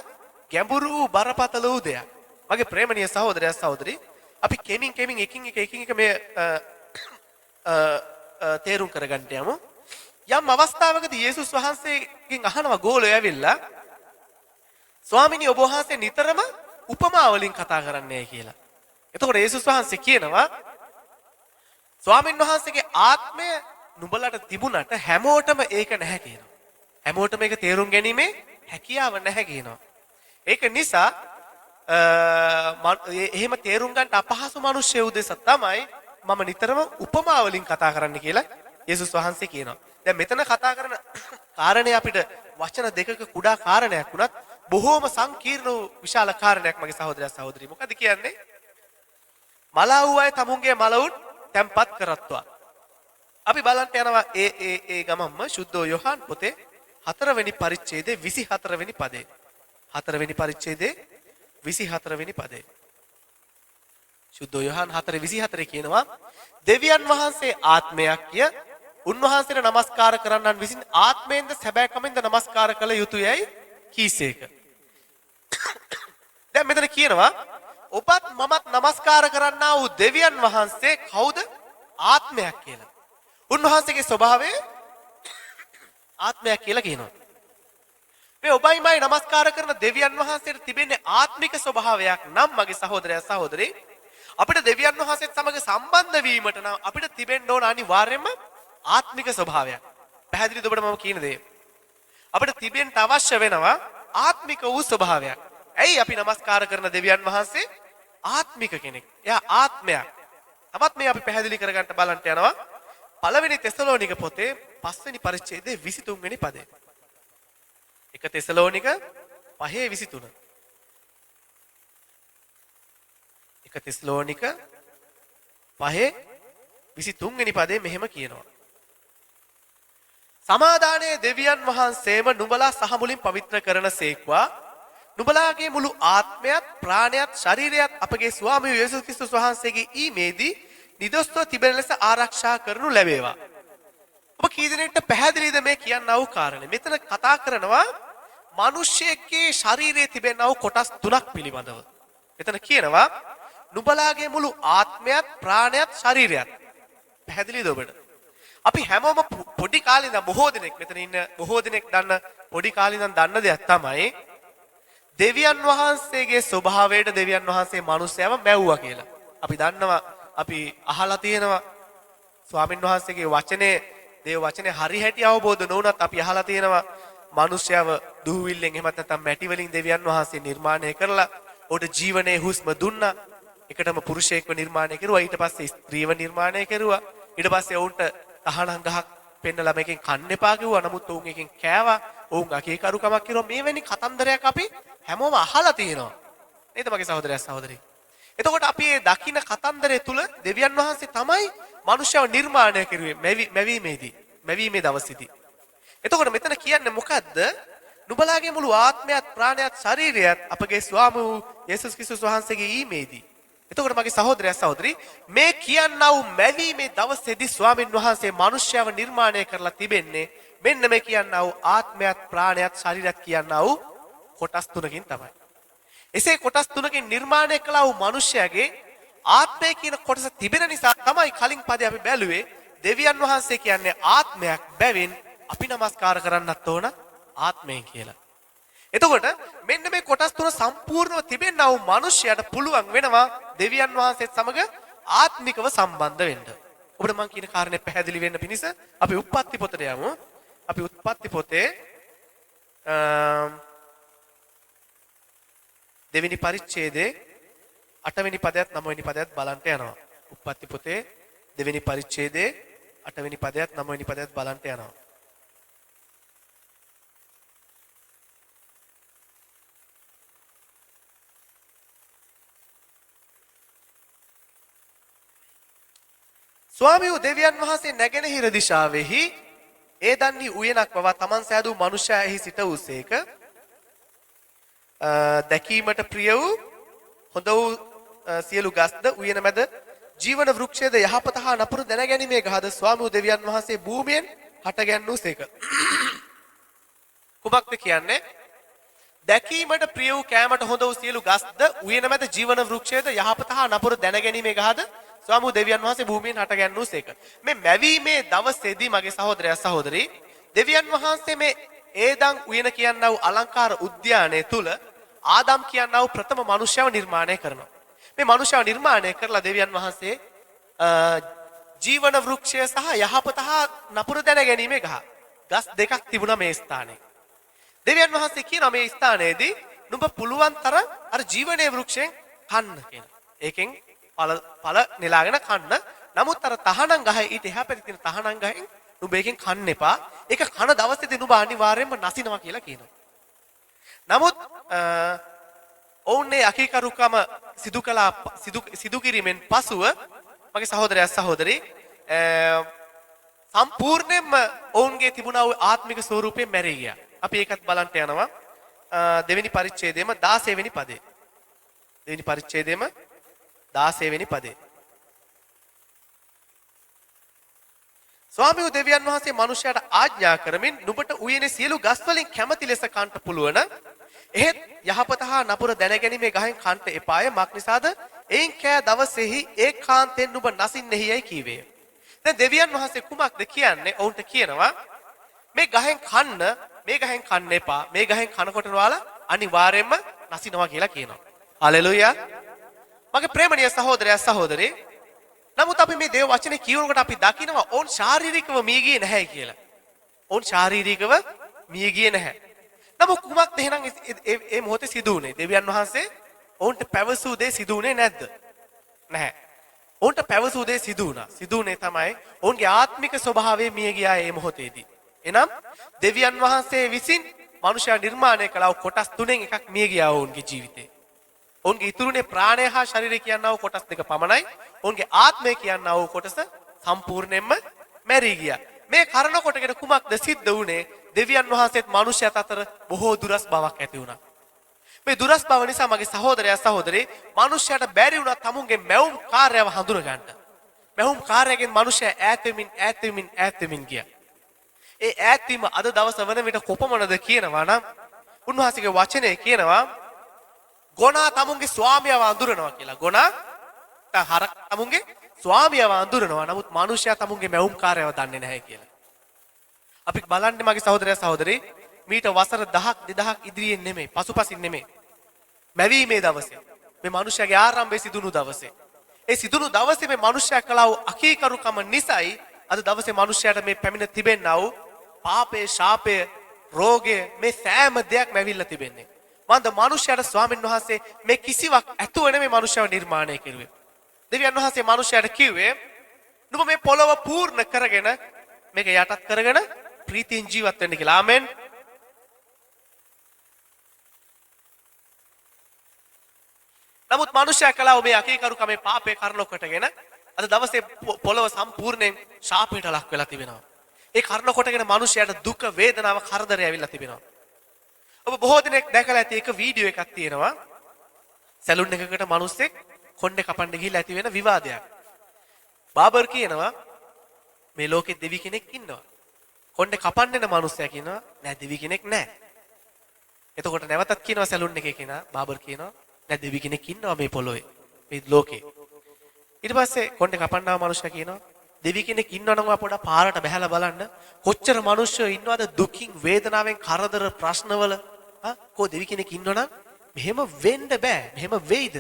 ගැඹුරු වූ බරපතල වූ දෙයක්. මගේ ප්‍රේමණීය සහෝදරයා සහෝදරි අපි කෙමින් එකින් එක මේ තේරුම් කරගන්න යමු. යම් අවස්ථාවකදී යේසුස් වහන්සේගෙන් අහනවා ගෝලෝ ඇවිල්ලා ස්වාමිනී ඔබ වහන්සේ නිතරම උපමා වලින් කතා කරන්නේ කියලා. එතකොට යේසුස් වහන්සේ කියනවා ස්වාමින් වහන්සේගේ ආත්මය නුඹලට තිබුණට හැමෝටම ඒක නැහැ කියනවා. හැමෝටම ඒක තේරුම් ගැනීමේ හැකියාව නැහැ කියනවා. ඒක නිසා එහෙම තේරුම් ගන්න අපහසු මිනිස්සු උදෙසා තමයි මම නිතරම උපමා වලින් කතා කරන්න කියලා යේසුස් වහන්සේ කියනවා. දැන් මෙතන කතා කරන කාරණේ අපිට වචන දෙකක කුඩා කාරණයක් වුණත් බොහෝම සංකීර්ණ විශාල කාරණයක් මගේ සහෝදරයා සහෝදරි. මොකද කියන්නේ? මලා වූ අය තමුන්ගේ මලවුන් තැන්පත් කරත්වා. අපි බලන්න යනවා ඒ ගමම්ම සුද්ධෝ යොහන් පොතේ 4 වෙනි පරිච්ඡේදයේ 24 වෙනි පදේ. 4 වෙනි පරිච්ඡේදයේ 24 වෙනි පදේ. සුද්ධෝ යොහන් 4:24 කියනවා දෙවියන් වහන්සේ ආත්මයක් කිය උන්වහන්සේට නමස්කාර කරන්නන් විසින් ආත්මයෙන්ද සැබෑකමෙන්ද නමස්කාර කළ යුතුයයි කීසේක. දැන් මෙතන කියනවා ඔබත් මමත් නමස්කාර කරන්නා වූ දෙවියන් වහන්සේ කවුද? ආත්මයක් කියලා. උන්වහන්සේගේ ස්වභාවය ආත්මයක් කියලා කියනවා. මේ ඔබයි මයි නමස්කාර කරන දෙවියන් වහන්සේට තිබෙන්නේ ආත්මික ස්වභාවයක් නම් මගේ සහෝදරයා සහෝදරි අපිට දෙවියන් වහන්සේත් සමග සම්බන්ධ වීමට නම් අපිට තිබෙන්න ඕන අනිවාර්යයෙන්ම ආත්මික ස්වභාවයක්. පැහැදිලිද ඔබට මම කියන දේ? අපිට තිබෙන්න අවශ්‍ය වෙනවා ආත්මික වූ ස්වභාවයක්. ඇයි අපි නමස්කාර කරන දෙවියන් වහන්සේ ආත්මික කෙනෙක්. එයා ආත්මයක්. තවත් මේ අපි පැහැදිලි කරගන්න බලන්න යනවා. පළවෙනි තෙසලෝනික පොතේ 5 වෙනි පරිච්ඡේදයේ 23 වෙනි පදේ. 1 තෙසලෝනික 5:23. 1 තෙසලෝනික 5:23 වෙනි පදේ මෙහෙම කියනවා. සමාදානයේ දෙවියන් වහන්සේම නුඹලා සහ මුලින් පවිත්‍ර කරන සේක්වා නුඹලාගේ මුළු ආත්මයත් ප්‍රාණයත් ශරීරයත් අපගේ ස්වාමී යේසුස් ක්‍රිස්තුස් වහන්සේගේ ඊමේදී නිදොස්ව තිබෙන ලෙස ආරක්ෂා කරනු ලැබේවා. ඔබ කී දෙනෙක්ට පැහැදිලිද මේ කියන්නා වූ කාරණේ? මෙතන කතා කරනවා මිනිස්සෙක්ගේ ශරීරයේ තිබෙනා වූ කොටස් තුනක් පිළිබඳව. මෙතන කියනවා නුඹලාගේ මුළු ආත්මයත් ප්‍රාණයත් ශරීරයත්. පැහැදිලිද ඔබට? අපි හැමෝම පොඩි කාලේ ඉඳන් බොහෝ දෙනෙක් මෙතන ඉන්න බොහෝ දෙනෙක් දන්න පොඩි කාලේ ඉඳන් දන්න දෙයක් තමයි දෙවියන් වහන්සේගේ ස්වභාවයට දෙවියන් වහන්සේ මිනිස්සයව මැව්වා කියලා. අපි දන්නවා අපි අහලා තියෙනවා ස්වාමින් වහන්සේගේ වචනේ දේව වචනේ හරි හැටි අවබෝධ නොවුනත් අපි අහලා තියෙනවා මිනිස්සයව දුහවිල්ලෙන් එහෙමත් නැත්නම් මැටි වලින් දෙවියන් වහන්සේ නිර්මාණය කරලා උඩ ජීවනයේ හුස්ම දුන්නා. එකටම පුරුෂයෙක්ව නිර්මාණය කරුවා. ඊට පස්සේ ස්ත්‍රීව නිර්මාණය කරුවා. ඊට පස්සේ ඔවුන්ට තහනම් ගහක් පෙන්නලා මේකෙන් කන්න එපා කිව්වා. නමුත් ඔවුන් එකෙන් කෑවා. ඔවුන් අකීකරුකමක් කිරුවා. මේවැනි කතන්දරයක් අපි හැමෝම අහලා තියෙනවා. නේද මගේ සහෝදරයා සහෝදරි? එතකොට අපි මේ දකින්න කතන්දරය තුල දෙවියන් වහන්සේ තමයි මනුෂ්‍යව නිර්මාණය කරුවේ මැවීමේ දවසේදී. එතකොට මෙතන කියන්නේ මොකද්ද? නුඹලාගේ මුළු ආත්මයත් ප්‍රාණයත් ශරීරයත් අපගේ ස්වාමී වූ යේසුස් ක්‍රිස්තුස් වහන්සේගේ ඊමේදී. එතකොට මගේ සහෝදරයා සහෝදරි මේ කියන්නා වූ මැවීමේ දවසේදී ස්වාමින් වහන්සේ මනුෂ්‍යව නිර්මාණය කරලා තිබෙන්නේ මෙන්න මේ කියන්නා වූ ආත්මයත් ප්‍රාණයත් ශරීරයත් කියන්නා වූ කොටස් තුනකින් තමයි. එසේ කොටස් තුනකින් නිර්මාණය කළා වූ මිනිසයාගේ ආත්මය කියන කොටස තිබෙන නිසා තමයි කලින් පදේ අපි බැලුවේ දෙවියන් වහන්සේ කියන්නේ ආත්මයක් බැවින් අපි নমස්කාර කරන්නත් ඕන ආත්මයෙන් කියලා. එතකොට මෙන්න මේ කොටස් තුන සම්පූර්ණව තිබෙනා වූ මිනිසයාට පුළුවන් වෙනවා දෙවියන් වහන්සේත් සමග ආත්මිකව සම්බන්ධ වෙන්න. ඔබට මම කියන කාරණේ පැහැදිලි වෙන්න පිණිස අපි උත්පත්ති පොතට යමු. අපි උත්පත්ති පොතේ දෙවෙනි පරිච්ඡේදයේ 8 වෙනි පදයත් 9 වෙනි පදයත් බලන්න යනවා. උත්පත්ති පොතේ දෙවෙනි පරිච්ඡේදයේ 8 වෙනි පදයත් 9 වෙනි පදයත් බලන්න යනවා. ස්වාමීව දෙවියන් වහන්සේ නැගෙනහිර දිශාවෙහි ඒ දන්හි උයනක් වවා තමන් සෑදූ මනුෂ්‍යයා එහි සිට වූසේක. දැකීමට ප්‍රිය වූ හොඳ වූ සියලු ගස්ද උයන මැද ජීවන වෘක්ෂයේද යහපත හා නපුරු දැනගැනීමේ ගහද ස්වාමීව දෙවියන් වහන්සේ භූමියෙන් හටගැන්වූසේක. කුමක්ද කියන්නේ? දැකීමට ප්‍රිය වූ කෑමට හොඳ වූ සියලු ගස්ද උයන මැද ජීවන වෘක්ෂයේද යහපත හා නපුරු දැනගැනීමේ ගහද ස්වාමීව දෙවියන් වහන්සේ භූමියෙන් හටගැන්වූසේක. මේ මැවීමේ දවසේදී මගේ සහෝදරයා සහෝදරී දෙවියන් වහන්සේ මේ ඒදන් උයන කියනා වූ අලංකාර උද්‍යානයේ තුල ආදම් කියනා වූ ප්‍රථම මනුෂ්‍යව නිර්මාණය කරනවා. මේ මනුෂ්‍යව නිර්මාණය කරලා දෙවියන් වහන්සේ ජීවන වෘක්ෂය සහ යහපත හා නපුරු දැනගැනීමේ ගස් දෙකක් තිබුණා මේ ස්ථානයේ. දෙවියන් වහන්සේ කියනවා මේ ස්ථානයේදී නුඹ පුළුවන් තරම් අර ජීවනයේ වෘක්ෂයෙන් කන්න කියලා. ඒකෙන් පල නෙලාගෙන කන්න. නමුත් අර තහනම් ගහේ ඊට එහා පැත්තේ තියෙන තහනම් ගහෙන් නුඹ ඒකෙන් කන්න එපා. ඒක කන දවසේදී නුඹ අනිවාර්යයෙන්ම නැසිනවා කියලා කියනවා. නමුත් ඔවුන්නේ අකීකරුකම සිදු කිරීමෙන් පසුව මගේ සහෝදරයා සහෝදරි සම්පූර්ණයෙන්ම ඔවුන්ගේ තිබුණා වූ ආත්මික ස්වරූපයෙන් මැරී ගියා. අපි ඒකත් බලන්න යනවා. දෙවෙනි පරිච්ඡේදයේම 16 වෙනි පදේ. දෙවෙනි පරිච්ඡේදයේම 16 වෙනි පදේ. ස්වාමීව දෙවියන් වහන්සේ මනුෂ්‍යයාට ආඥා කරමින් නුඹට උයනේ සියලු ගස් වලින් කැමැති ලෙස කන්ට පුළුවන්. එහෙත් යහපත හා නපුර දැනගැනීමේ ගහෙන් කන්ට එපාය. මක් නිසාද? එයින් කෑ දවසේහි ඒකාන්තයෙන් නුඹ නසින්නෙහියයි කීවේය. දැන් දෙවියන් වහන්සේ කුමක්ද කියන්නේ? ඔවුන්ට කියනවා මේ ගහෙන් කන්න එපා. මේ ගහෙන් කනකොට ඔයාලා අනිවාර්යයෙන්ම නසිනවා කියලා කියනවා. හලෙලූයා. මගේ ප්‍රේමණීය සහෝදරයා සහෝදරේ නමුත් අපි මේ දේව වචනේ කියනකොට අපි දකිනවා ඔවුන් ශාරීරිකව මිය ගියේ නැහැ කියලා. ඔවුන් ශාරීරිකව මිය ගියේ නැහැ. නමුත් කුමක්ද එහෙනම් මේ මොහොතේ සිදු වුනේ? දෙවියන් වහන්සේ ඔවුන්ට පැවසූ දේ සිදු වුනේ නැද්ද? නැහැ. ඔවුන්ට පැවසූ දේ සිදු වුණා. සිදු වුනේ තමයි ඔවුන්ගේ ආත්මික ස්වභාවය මිය ගියා මේ මොහොතේදී. එනම් දෙවියන් වහන්සේ විසින් මනුෂ්‍යයා නිර්මාණය කළා කොටස් තුනෙන් එකක් මිය ගියා ඔවුන්ගේ ජීවිතේ. ඔවුන්ගේ ඉතුරුනේ ප්‍රාණය හා ශරීරය කියනා වූ කොටස් දෙක පමණයි. ඔවුන්ගේ ආත්මය කියනා වූ කොටස සම්පූර්ණයෙන්ම මැරී ගියා. මේ කරන කොටගෙන කුමක්ද සිද්ධ වුනේ? දෙවියන් වහන්සේත් මනුෂ්‍යයත් අතර බොහෝ දුරස් බවක් ඇති වුණා. මේ දුරස් බව නිසා මගේ සහෝදරයා සහෝදරී මනුෂ්‍යයට බැරි වුණා තමුන්ගේ මැවුම් කාර්යව හඳුන ගන්න. මැවුම් කාර්යයෙන් මනුෂ්‍යයා ඈත් වෙමින් ගියා. ඒ ඈත් වීම අද දවස වන විට කොපමණද කියනවා නම් උන්වහන්සේගේ වචනේ කියනවා ගොනා තමුන්ගේ ස්වාමියාව අඳුරනවා කියලා. ගොනා හරක් තමුන්ගේ ස්වාමියාව අඳුරනවා. නමුත් මනුෂ්‍යයා තමුන්ගේ මැවුම් කාර්යව දන්නේ නැහැ කියලා. අපි බලන්නේ මගේ සහෝදරයා සහෝදරී මීට වසර 1000ක් 2000ක් ඉදිරියෙන් නෙමෙයි පසුපසින් නෙමෙයි මැවීමේ දවසේ මේ මනුෂ්‍යයාගේ ආරම්භයේ සිදුණු දවසේ ඒ සිදුණු දවසේ මේ මනුෂ්‍යයා කළා වූ අකීකරුකම නිසායි අද දවසේ මනුෂ්‍යයාට මේ පැමිණ තිබෙන්නා වූ පාපේ ශාපය රෝගය මේ සෑම දෙයක්ම ඇවිල්ලා තිබෙන්නේ. මන්ද මනුෂ්‍යයාට ස්වාමීන් වහන්සේ මේ කිසිවක් ඇතුව නෙමෙයි මනුෂ්‍යව නිර්මාණය කෙරුවේ. දෙවියන් වහන්සේ මනුෂ්‍යයාට කිව්වේ නුඹ මේ පොළව පූර්ණ කරගෙන මේක යටත් කරගෙන ප්‍රීතියෙන් ජීවත් වෙන්න කියලා. ආමෙන්. නමුත් මනුෂ්‍යයා කළා මේ අකීකරුකමේ පාපේ කරන කොටගෙන අද දවසේ පොළව සම්පූර්ණයෙන් ශාපයට ලක් වෙලා තිබෙනවා. ඒ කරන කොටගෙන මනුෂ්‍යයාට දුක වේදනාව කරදරය ඇවිල්ලා තිබෙනවා. ඔබ බොහෝ දිනක් දැකලා ඇති එක වීඩියෝ එකක් තියෙනවා. සැලුන් එකකට මිනිස්සෙක් කොණ්ඩේ කපන්න ගිහිල්ලා ඇති වෙන විවාදයක්. බාබර් කියනවා මේ ලෝකේ දෙවි කෙනෙක් ඉන්නවා. කොණ්ඩේ කපන්න එන මිනිස්සයා කියනවා නෑ දෙවි කෙනෙක් නෑ. එතකොට නැවතත් කියනවා සැලුන් එකේ කෙනා බාබර් කියනවා නෑ දෙවි කෙනෙක් ඉන්නවා මේ පොළොවේ මේ ලෝකේ. ඊට පස්සේ කොණ්ඩේ කපන්න ආව මිනිස්සයා කියනවා දෙවි කෙනෙක් ඉන්නවනම් ඔයා පොඩක් පාරට බහැලා බලන්න කොච්චර මිනිස්සු ඉන්නවද දුකින් වේදනාවෙන් කරදර ප්‍රශ්නවල කෝ දෙවි කෙනෙක් ඉන්නවනම් මෙහෙම වෙන්න බෑ මෙහෙම වෙයිද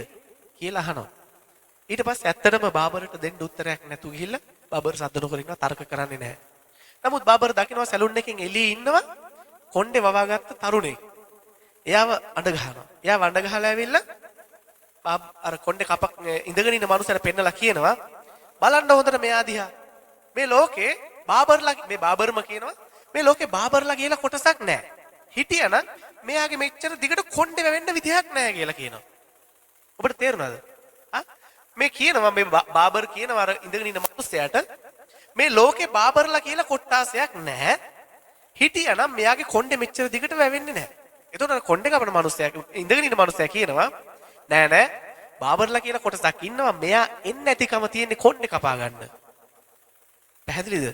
කියලා අහනවා. ඊට පස්සේ ඇත්තටම බාබර්ට දෙන්න උත්තරයක් නැතු ගිහිල්ලා බාබර් සද්ද නොකර ඉන්නවා තර්ක කරන්නේ නැහැ. නමුත් බාබර් දකිනවා සැලුන් එකෙන් එළියේ ඉන්නවා කොණ්ඩේ වවාගත්ත තරුණෙක්. එයාව අඬ ගහනවා. එයාව අඬ ගහලා ඇවිල්ලා අර කොණ්ඩේ කපක් ඉඳගෙන ඉන්න මනුස්සයර පෙන්නලා කියනවා බලන්න හොඳට මෙයා දිහා. මේ ලෝකේ බාබර්ලා මේ බාබර්ම කියනවා මේ ලෝකේ බාබර්ලා කියලා කොටසක් නැහැ. හිටියනම් මෙයාගේ මෙච්චර දිගට කොණ්ඩේ වැවෙන්න විදිහක් නැහැ කියලා කියනවා. ඔබට තේරුණාද? මේ කියනවා මේ බාබර් කියනවා අර ඉඳගෙන ඉන්න මිනිස්සයාට මේ ලෝකේ බාබර්ලා කියලා කොට්ටාසයක් නැහැ. හිටියනම් මෙයාගේ කොණ්ඩේ මෙච්චර දිගට වැවෙන්නේ නැහැ. එතකොට කොණ්ඩේ කපන මිනිස්සයා ඉඳගෙන ඉන්න මිනිස්සයා කියනවා නෑ නෑ බාබර්ලා කියලා කොටසක් ඉන්නවා මෙයා එන්නේ නැතිකම තියෙන්නේ කොණ්ඩේ කපා ගන්න. පැහැදිලිද?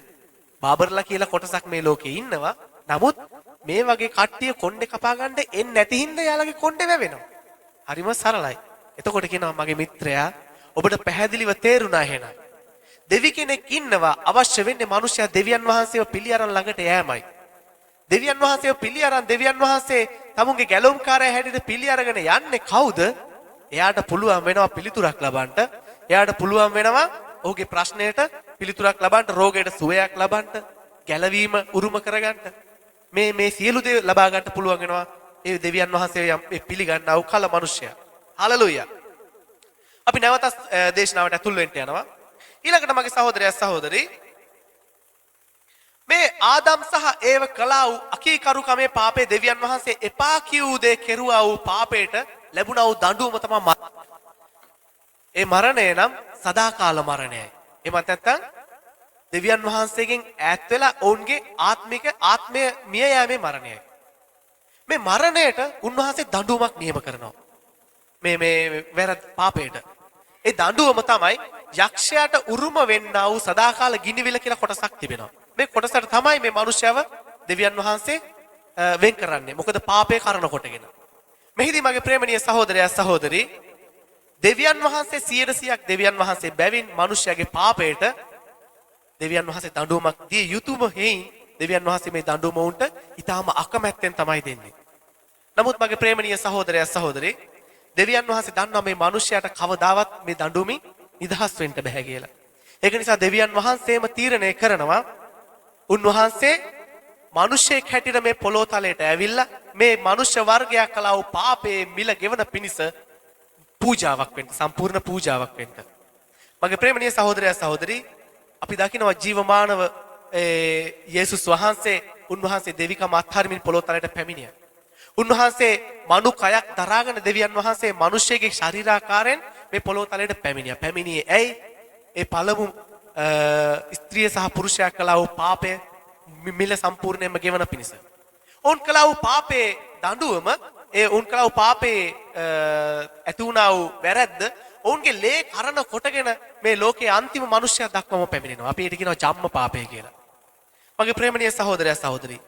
බාබර්ලා කියලා කොටසක් මේ ලෝකේ ඉන්නවා. නමුත් මේ වගේ කට්ටිය කොණ්ඩේ කපා ගන්න එන්නේ නැති හින්දා යාළගේ කොණ්ඩේ වැවෙනවා. හරිම සරලයි. එතකොට කියනවා මගේ මිත්‍රයා ඔබට පැහැදිලිව තේරුණා එහෙනම්. දෙවි කෙනෙක් ඉන්නවා අවශ්‍ය වෙන්නේ මිනිසයා දෙවියන් වහන්සේව පිළි අරන් ළඟට යෑමයි. දෙවියන් වහන්සේව පිළි අරන් දෙවියන් වහන්සේ තමුන්ගේ ගැලුම්කාරය හැටියට පිළි අරගෙන යන්නේ කවුද? එයාට පුළුවන් වෙනවා පිළිතුරක් ලබන්න. එයාට පුළුවන් වෙනවා ඔහුගේ ප්‍රශ්නයට පිළිතුරක් ලබන්න, රෝගයට සුවයක් ලබන්න, ගැලවීම උරුම කරගන්න. මේ සියලු දේ ලබා ගන්න පුළුවන් වෙනවා ඒ දෙවියන් වහන්සේ පිළිගන්නා වූ කල මිනිසයා. හලෙලූයා. අපි නැවත දේශනාවට ඇතුල් වෙන්න යනවා. ඊළඟට මගේ සහෝදරයා සහෝදරී මේ ආදම් සහ ඒව කළා වූ අකීකරුකමේ පාපේ දෙවියන් වහන්සේ එපා කියූ දේ කෙරුවා වූ පාපයට ලැබුණා වූ දඬුවම තමයි මරණය. ඒ මරණය නම් සදාකාල මරණයයි. එමත් නැත්නම් දෙවියන් වහන්සේගෙන් ඈත් වෙලා ඔවුන්ගේ ආත්මය මිය යෑමේ මරණයයි. මේ මරණයට උන්වහන්සේ දඬුවමක් නියම කරනවා. මේ වැරදි පාපයට. ඒ දඬුවම තමයි යක්ෂයාට උරුම වෙන්නා වූ සදාකාල ගිනිවිල කියලා කොටසක් තිබෙනවා. මේ කොටසට තමයි මේ මිනිස්යාව දෙවියන් වහන්සේ වෙන් කරන්නේ. මොකද පාපේ කරන කොටගෙන. මෙහිදී මගේ ප්‍රේමණීය සහෝදරයා සහෝදරී දෙවියන් වහන්සේ 100%ක් දෙවියන් වහන්සේ බැවින් මිනිස්යාගේ පාපයට දෙවියන් වහන්සේ දඬුවමක් දිය යුතුයම හේයින් දෙවියන් වහන්සේ මේ දඬුවම උන්ට ඊටාම අකමැත්තෙන් තමයි දෙන්නේ. නමුත් මගේ ප්‍රේමණීය සහෝදරයා සහෝදරී දෙවියන් වහන්සේ දන්නවා මේ මිනිස්යාට කවදාවත් මේ දඬුවමින් නිදහස් වෙන්න බෑ කියලා. ඒක නිසා දෙවියන් වහන්සේම තීරණය කරනවා උන්වහන්සේ මිනිසෙක් හැටියට මේ පොළොව තලයට ඇවිල්ලා මේ මනුෂ්‍ය වර්ගයා කළා වූ පාපයේ මිල ගෙවන පිණිස පූජාවක් වෙන්න, සම්පූර්ණ පූජාවක් වෙන්න. මගේ ප්‍රේමණීය සහෝදරයා සහෝදරී අපි දකිනවා ජීවමානව යේසුස් වහන්සේ උන්වහන්සේ දෙවිකම අත්හරින්න පොළොව තලයට පැමිණියා. උන්වහන්සේ මනු කයක් දරාගෙන දෙවියන් වහන්සේ මිනිසෙගේ ශරීරාකාරයෙන් මේ පොළොව තලයට පැමිණියා. පැමිණියේ ඇයි? ඒ පළමු ස්ත්‍රිය සහ පුරුෂයා කළා වූ පාපය මිල සම්පූර්ණයෙන්ම ගෙවන පිණිස. ඔවුන් කළා වූ පාපේ දඬුවම ඔවුන් කළා වූ පාපේ ඇති වුණා වූ වැරැද්ද ඔවුන්ගේ ලේ කරන කොටගෙන මේ ලෝකයේ අන්තිම මිනිසයා දක්වම පැමිණෙනවා. අපි ඒකට කියනවා ජම්ම පාපය කියලා. මගේ ප්‍රේමණීය සහෝදරයා සහෝදරී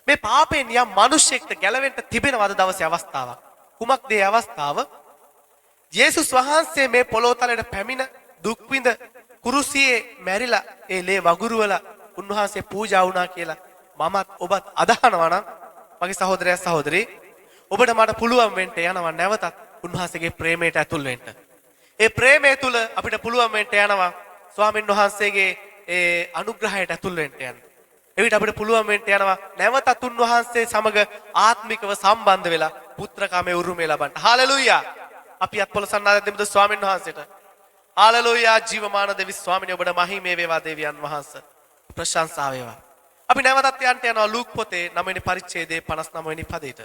මේ පාපයෙන් යම් මිනිසෙක්ට ගැලවෙන්න තිබෙනවද දවසේ අවස්ථාවක්? කුමක්ද ඒ අවස්ථාව? යේසුස් වහන්සේ මේ පොළොව තලයට පැමිණ දුක් විඳ කුරුසියේ මැරිලා ඒ ලේ වගුරුවලා උන්වහන්සේ පූජා වුණා කියලා මමත් ඔබත් අදහනවා නම් මගේ සහෝදරයා සහෝදරී ඔබට මට පුළුවන් වෙන්න යනවා නැවතත් උන්වහන්සේගේ ප්‍රේමයට ඇතුල් වෙන්න. ඒ ප්‍රේමය තුල අපිට පුළුවන් වෙන්න යනවා ස්වාමීන් වහන්සේගේ ඒ අනුග්‍රහයට ඇතුල් වෙන්න යන්න. එවිට අපිට පුළුවන් වෙන්න යනවා නැවතත් උන්වහන්සේ සමග ආත්මිකව සම්බන්ධ වෙලා පුත්‍රකමේ උරුමය ලබන්න. හාලෙලූයා. අපි අත්පොළ සන්නාද දෙමුද ස්වාමීන් වහන්සේට. හාලෙලූයා. ජීවමාන දෙවි ස්වාමීන් ඔබට මහිමේ වේවා දෙවියන් වහන්සේ. ප්‍රශංසා වේවා. අපි නැවතත් යනවා ලූක් පොතේ 9 වෙනි පරිච්ඡේදයේ 59 වෙනි පදයට.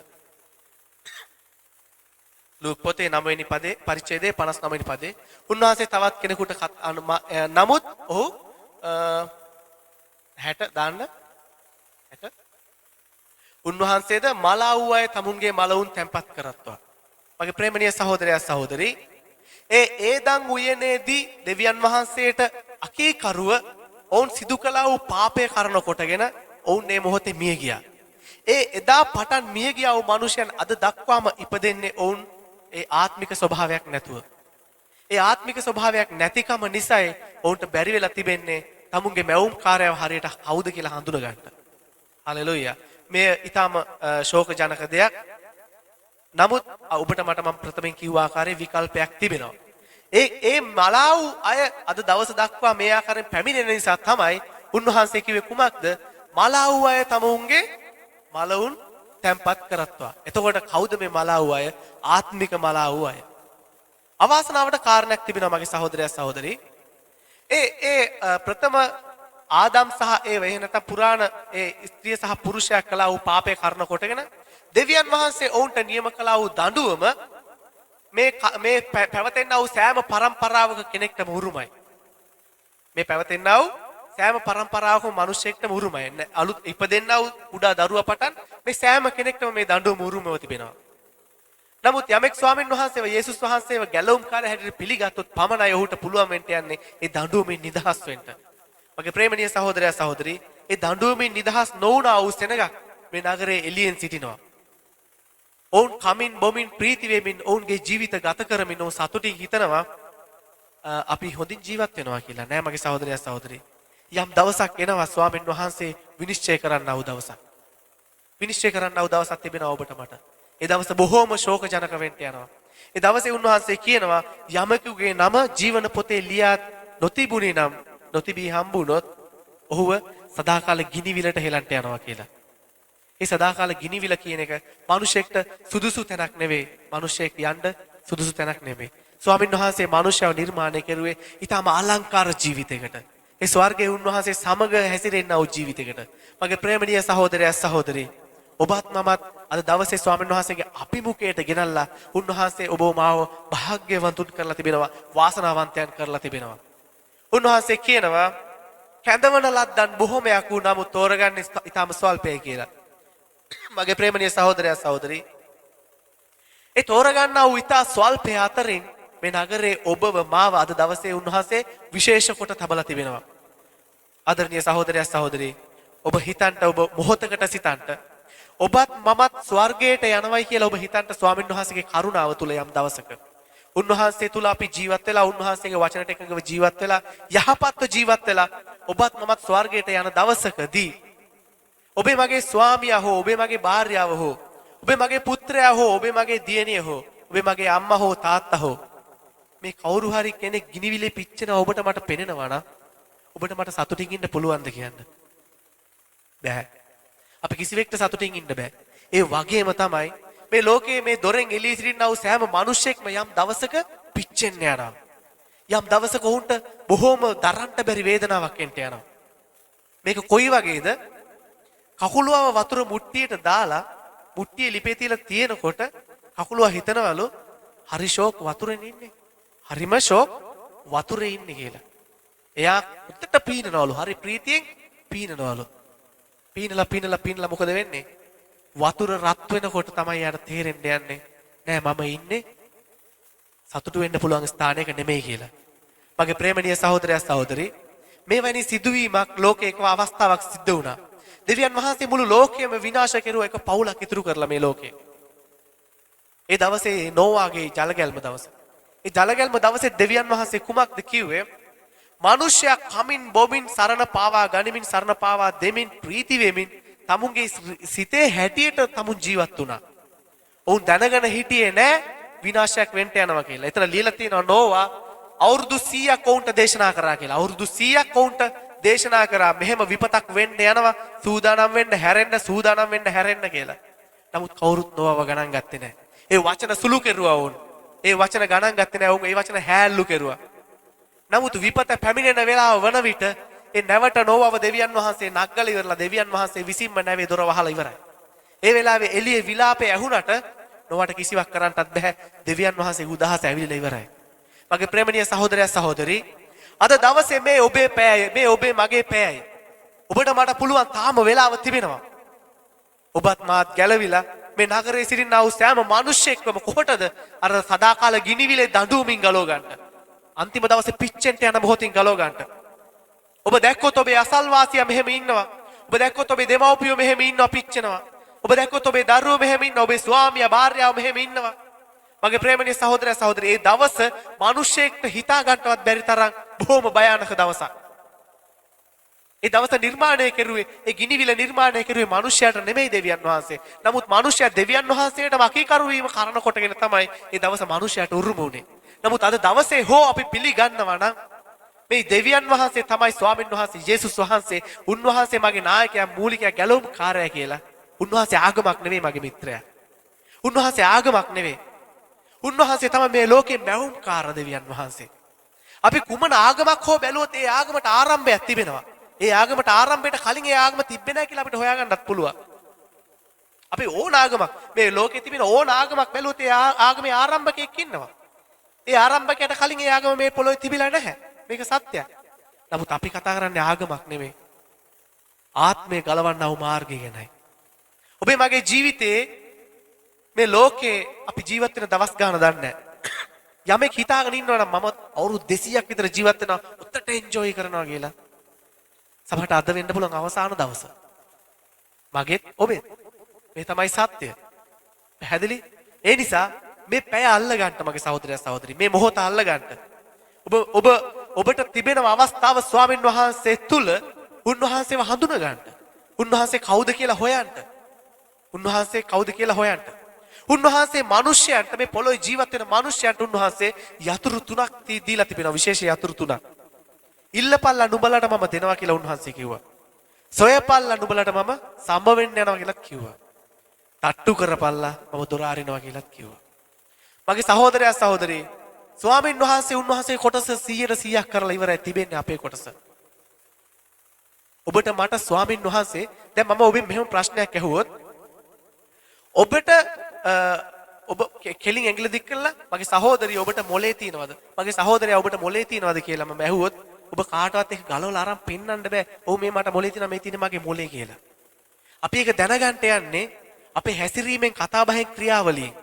ලූක් පොතේ 9 වෙනි පරිච්ඡේදයේ 59 වෙනි පදේ උන්වහන්සේ තවත් කෙනෙකුට නමුත් ඔහු 60 දාන්න 60 උන්වහන්සේද මලව් අය තමුන්ගේ මලවුන් තැන්පත් කරත්වා. මගේ ප්‍රේමණීය සහෝදරයා සහෝදරී ඒදන් උයනේදී දෙවියන් වහන්සේට අකීකරුව ඔවුන් සිදු කළා වූ පාපය කරන කොටගෙන ඔවුන් මේ මොහොතේ මිය ගියා. ඒ එදා පටන් මිය ගියා වූ මිනිසයන් අද දක්වාම ඉපදෙන්නේ ඔවුන් ඒ ආත්මික ස්වභාවයක් නැතුව. ඒ ආත්මික ස්වභාවයක් නැතිකම නිසායි ඔවුන්ට බැරි වෙලා තිබෙන්නේ තමුන්ගේ මැවුම් කාර්යව හරියට කවුද කියලා හඳුන ගන්න. හලෙලූයා. මේ ඊටාම ශෝකජනක දෙයක්. නමුත් ඔබට මට මම ප්‍රථමයෙන් කිව්ව ආකාරයේ විකල්පයක් තිබෙනවා. ඒ මලාව් අය අද දවස දක්වා මේ ආකාරයෙන් පැමිණෙන නිසා තමයි උන්වහන්සේ කිව්වේ කුමක්ද? මලාව් අය තමුන්ගේ මලවුන් තැම්පත් කරත්වා. එතකොට කවුද මේ මලාව් අය? ආත්මික මලාව් අය. අවාසනාවට කාරණයක් තිබෙනවා මගේ සහෝදරයා සහෝදරී. ඒ ප්‍රථම ආදම් සහ ඒ වෙහ නැත්නම් පුරාණ ඒ ස්ත්‍රිය සහ පුරුෂයා කළා වූ පාපේ කරන කොටගෙන දෙවියන් වහන්සේ ඔවුන්ට නියම කළා වූ දඬුවම මේ පැවතෙන්නා වූ සෑම පරම්පරාවක කෙනෙක්ටම උරුමයි. මේ පැවතෙන්නා වූ සෑම පරම්පරාවකම මිනිසෙක්ටම උරුමයි. අලුත් ඉපදෙන්නා වූ කුඩා දරුවා පටන් මේ සෑම කෙනෙක්ටම මේ දඬුවම උරුමව තිබෙනවා. නමුත් යමෙක් ස්වාමීන් වහන්සේව යේසුස් වහන්සේව ගැලවුම් කාර්ය හැටියට පිළිගත්තොත් පමණයි ඔහුට පුළුවන් වෙන්න යන්නේ ඒ දඬුවමින් නිදහස් වෙන්න. මගේ ප්‍රේමණීය සහෝදරයා සහෝදරී, ඒ දඬුවමින් නිදහස් නොවුණා වූ සෙනගක් මේ නගරයේ එළියෙන් සිටිනවා. ඔවුන් කමින් බොමින් ප්‍රීති වෙමින් ඔවුන්ගේ ජීවිත ගත කරමින් ඔවුන් සතුටින් හිතනවා අපි හොඳින් ජීවත් වෙනවා කියලා. නෑ මගේ සහෝදරයා සහෝදරී. යම් දවසක් එනවා ස්වාමීන් වහන්සේ විනිශ්චය කරන්න වූ දවසක්. විනිශ්චය කරන්න වූ දවසක් තිබෙනවා ඔබට මට. ඒ දවස බොහෝම ශෝකජනක වෙන්න යනවා. ඒ දවසේ උන්වහන්සේ කියනවා යමෙකුගේ නම ජීවන පොතේ ලියා නොතිබුණේ නම් නොතිබී හම්බුනොත් ඔහුව සදාකාල ගිනිවිලට හෙලන්ට යනවා කියලා. ඒ සදාකාල ගිනිවිල කියන එක මිනිසෙක්ට සුදුසු තැනක් නෙවෙයි. මිනිසෙක් යන්න සුදුසු තැනක් නෙවෙයි. ස්වාමීන් වහන්සේ මිනිසයව නිර්මාණය කරුවේ ඊටම අලංකාර ජීවිතයකට. ඒ ස්වර්ගයේ උන්වහන්සේ සමග හැසිරෙන්නා වූ ජීවිතයකට. මගේ ප්‍රේමණීය සහෝදරයා සහෝදරී, ඔබත් මමත් අද දවසේ ස්වාමීන් වහන්සේගේ අභිමුඛයට ගෙනල්ලා උන්වහන්සේ ඔබ මාව භාග්‍යවන්තුන් කරලා තිබෙනවා, වාසනාවන්තයන් කරලා තිබෙනවා. උන්වහන්සේ කියනවා කැඳවන ලද්දන් බොහොමයක් වූ නමුත් තෝරගන්නේ ඊටම ස්වල්පයි කියලා. මගේ ප්‍රේමණීය සහෝදරයා සහෝදරී, ඒ තෝරගන්නා වූ ඊටා ස්වල්පය අතරින් මේ නගරේ ඔබව මාව අද දවසේ උන්වහන්සේ විශේෂ කොට තබලා තිබෙනවා. ආදරණීය සහෝදරයා සහෝදරී, ඔබ හිතන්ට, ඔබ මොහොතකට සිතන්ට ඔබත් මමත් ස්වර්ගයට යනවයි කියලා ඔබ හිතන්ට ස්වාමීන් වහන්සේගේ කරුණාව තුල යම් දවසක උන්වහන්සේ තුල අපි ජීවත් වෙලා උන්වහන්සේගේ වචනට එකඟව ජීවත් වෙලා යහපත්ව ජීවත් වෙලා ඔබත් මමත් ස්වර්ගයට යන දවසකදී ඔබේ මගේ ස්වාමියා හෝ ඔබේ මගේ භාර්යාව හෝ ඔබේ මගේ පුත්‍රයා හෝ ඔබේ මගේ දියණිය හෝ ඔබේ මගේ අම්මා හෝ තාත්තා හෝ මේ කවුරු හරි කෙනෙක් ගිනිවිලේ පිච්චෙන ඔබට මට පෙනෙනවා නම් ඔබට මට සතුටින් ඉන්න පුළුවන්ද කියන්න බෑ. අපි කිසිවෙක්ට සතුටින් ඉන්න බෑ. ඒ වගේම තමයි මේ ලෝකයේ මේ දොරෙන් එළී සිටිනා වූ සෑම මිනිසෙක්ම යම් දවසක පිච්චෙන්න යනවා. යම් දවසක උන්ට බොහෝම දරන්න බැරි වේදනාවක් එන්න යනවා. මේක කොයි වගේද? කකුලුවව වතුර මුට්ටියට දාලා මුට්ටිය ලිපේ තියලා තියෙනකොට කකුලුව හිතනවලු හරි ෂෝක් වතුරෙන් ඉන්නේ. හරිම ෂෝක් වතුරේ ඉන්නේ කියලා. එයා උත්තට පීනනවලු. හරි ප්‍රීතියෙන් පීනනවලු. පීනලා මොකද වෙන්නේ? වතුර රත් වෙනකොට තමයි යාට තේරෙන්න යන්නේ නෑ මම ඉන්නේ සතුටු වෙන්න පුළුවන් ස්ථානයක නෙමෙයි කියලා. මගේ ප්‍රේමණීය සහෝදරයා සහෝදරී, මේ වැනි සිදුවීමක් ලෝකේ එක අවස්ථාවක් සිද්ධ වුණා. දෙවියන් වහන්සේ මුළු ලෝකයම විනාශ කෙරුවා එක පවුලක් ඉතුරු කරලා මේ ලෝකේ. ඒ දවසේ නෝවාගේ ජලගැල්ම දවස. ඒ ජලගැල්ම දවසේ දෙවියන් වහන්සේ කුමක්ද කිව්වේ? මිනිසයා කමින් බොමින් සරණ පාවා ගනිමින් සරණ පාවා දෙමින් ප්‍රීති වෙමින් තමුන්ගේ සිතේ හැටියට තමුන් ජීවත් වුණා. ඔවුන් දැනගෙන හිටියේ නෑ විනාශයක් වෙන්න යනවා කියලා. එතන ලියලා තියෙනවා නෝවා අවුරුදු 100ක් ඔවුන්ට දේශනා කරා කියලා. අවුරුදු 100ක් ඔවුන්ට දේශනා කරා මෙහෙම විපතක් වෙන්න යනවා, සූදානම් වෙන්න හැරෙන්න කියලා. නමුත් කවුරුත් නෝවාව ගණන් ගත්තේ නෑ. ඒ වචන සුළු කෙරුවා වුන්. ඒ වචන ගණන් ගත්තේ නෑ. ඒ වචන හැල්ලු කෙරුවා. නමුත් විපත පැමිණෙන වෙලාව වන විට ඒ නැවට නෝවව දෙවියන් වහන්සේ නග්ගල ඉවරලා දෙවියන් වහන්සේ විසින්ම නැවේ දොර වහලා ඉවරයි. ඒ වෙලාවේ එළියේ විලාපේ ඇහුණට නොවට කිසිවක් කරන්නටත් බෑ. දෙවියන් වහන්සේ උදහස ඇවිල්ලා ඉවරයි. මගේ ප්‍රේමණීය සහෝදරයා සහෝදරී, අද දවසේ මේ ඔබේ පෑය, මේ ඔබේ මගේ පෑයයි. ඔබට මට පුළුවන් තාම වෙලාව තිබෙනවා. ඔබත් මාත් ගැලවිලා මේ නගරේ සිටිනා වූ සෑම මිනිස්සෙක්වම කොහටද අර සදාකාල ගිනිවිලේ දඬුවමින් ගලව ගන්නට. අන්තිම දවසේ පිච්චෙන්ට යන මොහොතින් ගලව ගන්නට. ඔබ දැක්කොත් ඔබේ අසල්වාසියා මෙහෙම ඉන්නවා. ඔබ දැක්කොත් ඔබේ දෙමව්පියෝ මෙහෙම ඉන්නවා පිච්චෙනවා. ඔබ දැක්කොත් ඔබේ දරුවෝ මෙහෙම ඉන්නවා. ඔබේ ස්වාමියා භාර්යාව මෙහෙම ඉන්නවා. මගේ ප්‍රේමණීය සහෝදරයා සහෝදරී, ඒ දවස මිනිස්සෙක්ට හිතා ගන්නවත් බැරි තරම් බොහොම භයානක දවසක්. ඒ දවස නිර්මාණය කෙරුවේ, ඒ ගිනිවිල නිර්මාණය කෙරුවේ මිනිසයාට නෙමෙයි දෙවියන් වහන්සේ. නමුත් මිනිසයා දෙවියන් වහන්සේට වකීකරු වීම කරන කොටගෙන තමයි ඒ දවස මිනිසයාට උරුම වුනේ. නමුත් අද දවසේ හෝ අපි පිළිගන්නවා නම් මේ දෙවියන් වහන්සේ තමයි ස්වාමීන් වහන්සේ යේසුස් වහන්සේ, උන්වහන්සේ මගේ නායකයා, මූලිකයා, ගැලවුම්කාරයා කියලා. උන්වහන්සේ ආගමක් නෙවෙයි මගේ මිත්‍රයා. උන්වහන්සේ ආගමක් නෙවෙයි. උන්වහන්සේ තමයි මේ ලෝකේ මැවුම්කාර දෙවියන් වහන්සේ. අපි කුමන ආගමක් හෝ බැලුවොත් ඒ ආගමට ආරම්භයක් තිබෙනවා. ඒ ආගමට ආරම්භයට කලින් ඒ ආගම තිබ්බේ නැහැ කියලා අපිට හොයාගන්නත් පුළුවන්. අපි ඕන ආගමක්, මේ ලෝකේ තිබෙන ඕන ආගමක් බැලුවොත් ඒ ආගමේ ආරම්භකයෙක් ඉන්නවා. ඒ ආරම්භකයට කලින් ඒ ආගම මේ පොළොවේ තිබිලා නැහැ. මේක සත්‍යයක්. නමුත් අපි කතා කරන්නේ ආගමක් නෙමෙයි. ආත්මය ගලවන්නා වූ මාර්ගය ගැනයි. ඔබේ මගේ ජීවිතේ මේ ලෝකේ අපි ජීවත් වෙන දවස් ගාන දන්නේ නැහැ. යමෙක් හිතාගෙන ඉන්නවා නම් මම අවුරුදු 200ක් විතර ජීවත් වෙනවා, උත්තට එන්ජොයි කරනවා කියලා. සමහරට අද වෙන්න පුළුවන් අවසාන දවස. මගෙත් ඔබෙත්. මේ තමයි සත්‍යය. පැහැදිලි? ඒ නිසා මේ පැය අල්ල ගන්න මගේ සහෝදරයා සහෝදරී. මේ මොහොත අල්ල ගන්න. ඔබට තිබෙන අවස්ථාව ස්වාමීන් වහන්සේ තුල උන්වහන්සේව හඳුන ගන්න. උන්වහන්සේ කවුද කියලා හොයන්න. උන්වහන්සේ කවුද කියලා හොයන්න. උන්වහන්සේ මිනිස්යන්ට, මේ පොළොවේ ජීවත් වෙන මිනිස්යන්ට උන්වහන්සේ යතුරු තුනක් දීලා තිබෙනවා, විශේෂ යතුරු තුනක්. ඉල්ලපල්ලා නුඹලට මම දෙනවා කියලා උන්වහන්සේ කිව්වා. සොයපල්ලා නුඹලට මම සම්බ වෙන්න යනවා කියලා කිව්වා. තට්ටු කරපල්ලා මම දොර අරිනවා කියලා කිව්වා. මගේ සහෝදරයා සහෝදරී, ස්වාමීන් වහන්සේ උන්වහන්සේ කොටස 100% කරලා ඉවරයි. තිබෙන්නේ අපේ කොටස. ඔබට මට ස්වාමීන් වහන්සේ, දැන් මම ඔබෙන් මෙහෙම ප්‍රශ්නයක් ඇහුවොත්, ඔබට ඔබ කෙලින් ඇඟිලි දික් කරලා මගේ සහෝදරිය ඔබට මොලේ තියනවද? මගේ සහෝදරයා ඔබට මොලේ තියනවද කියලා මම ඇහුවොත්, ඔබ කාටවත් ඒක ගලවලා අරන් පෙන්වන්න බෑ. ඔව් මේ මට මොලේ තියෙනවා, මේ තියෙන්නේ මගේ මොලේ කියලා. අපි ඒක දැනගන්න යන්නේ අපේ හැසිරීමෙන්, කතා බහෙන්, ක්‍රියාවලියෙන්.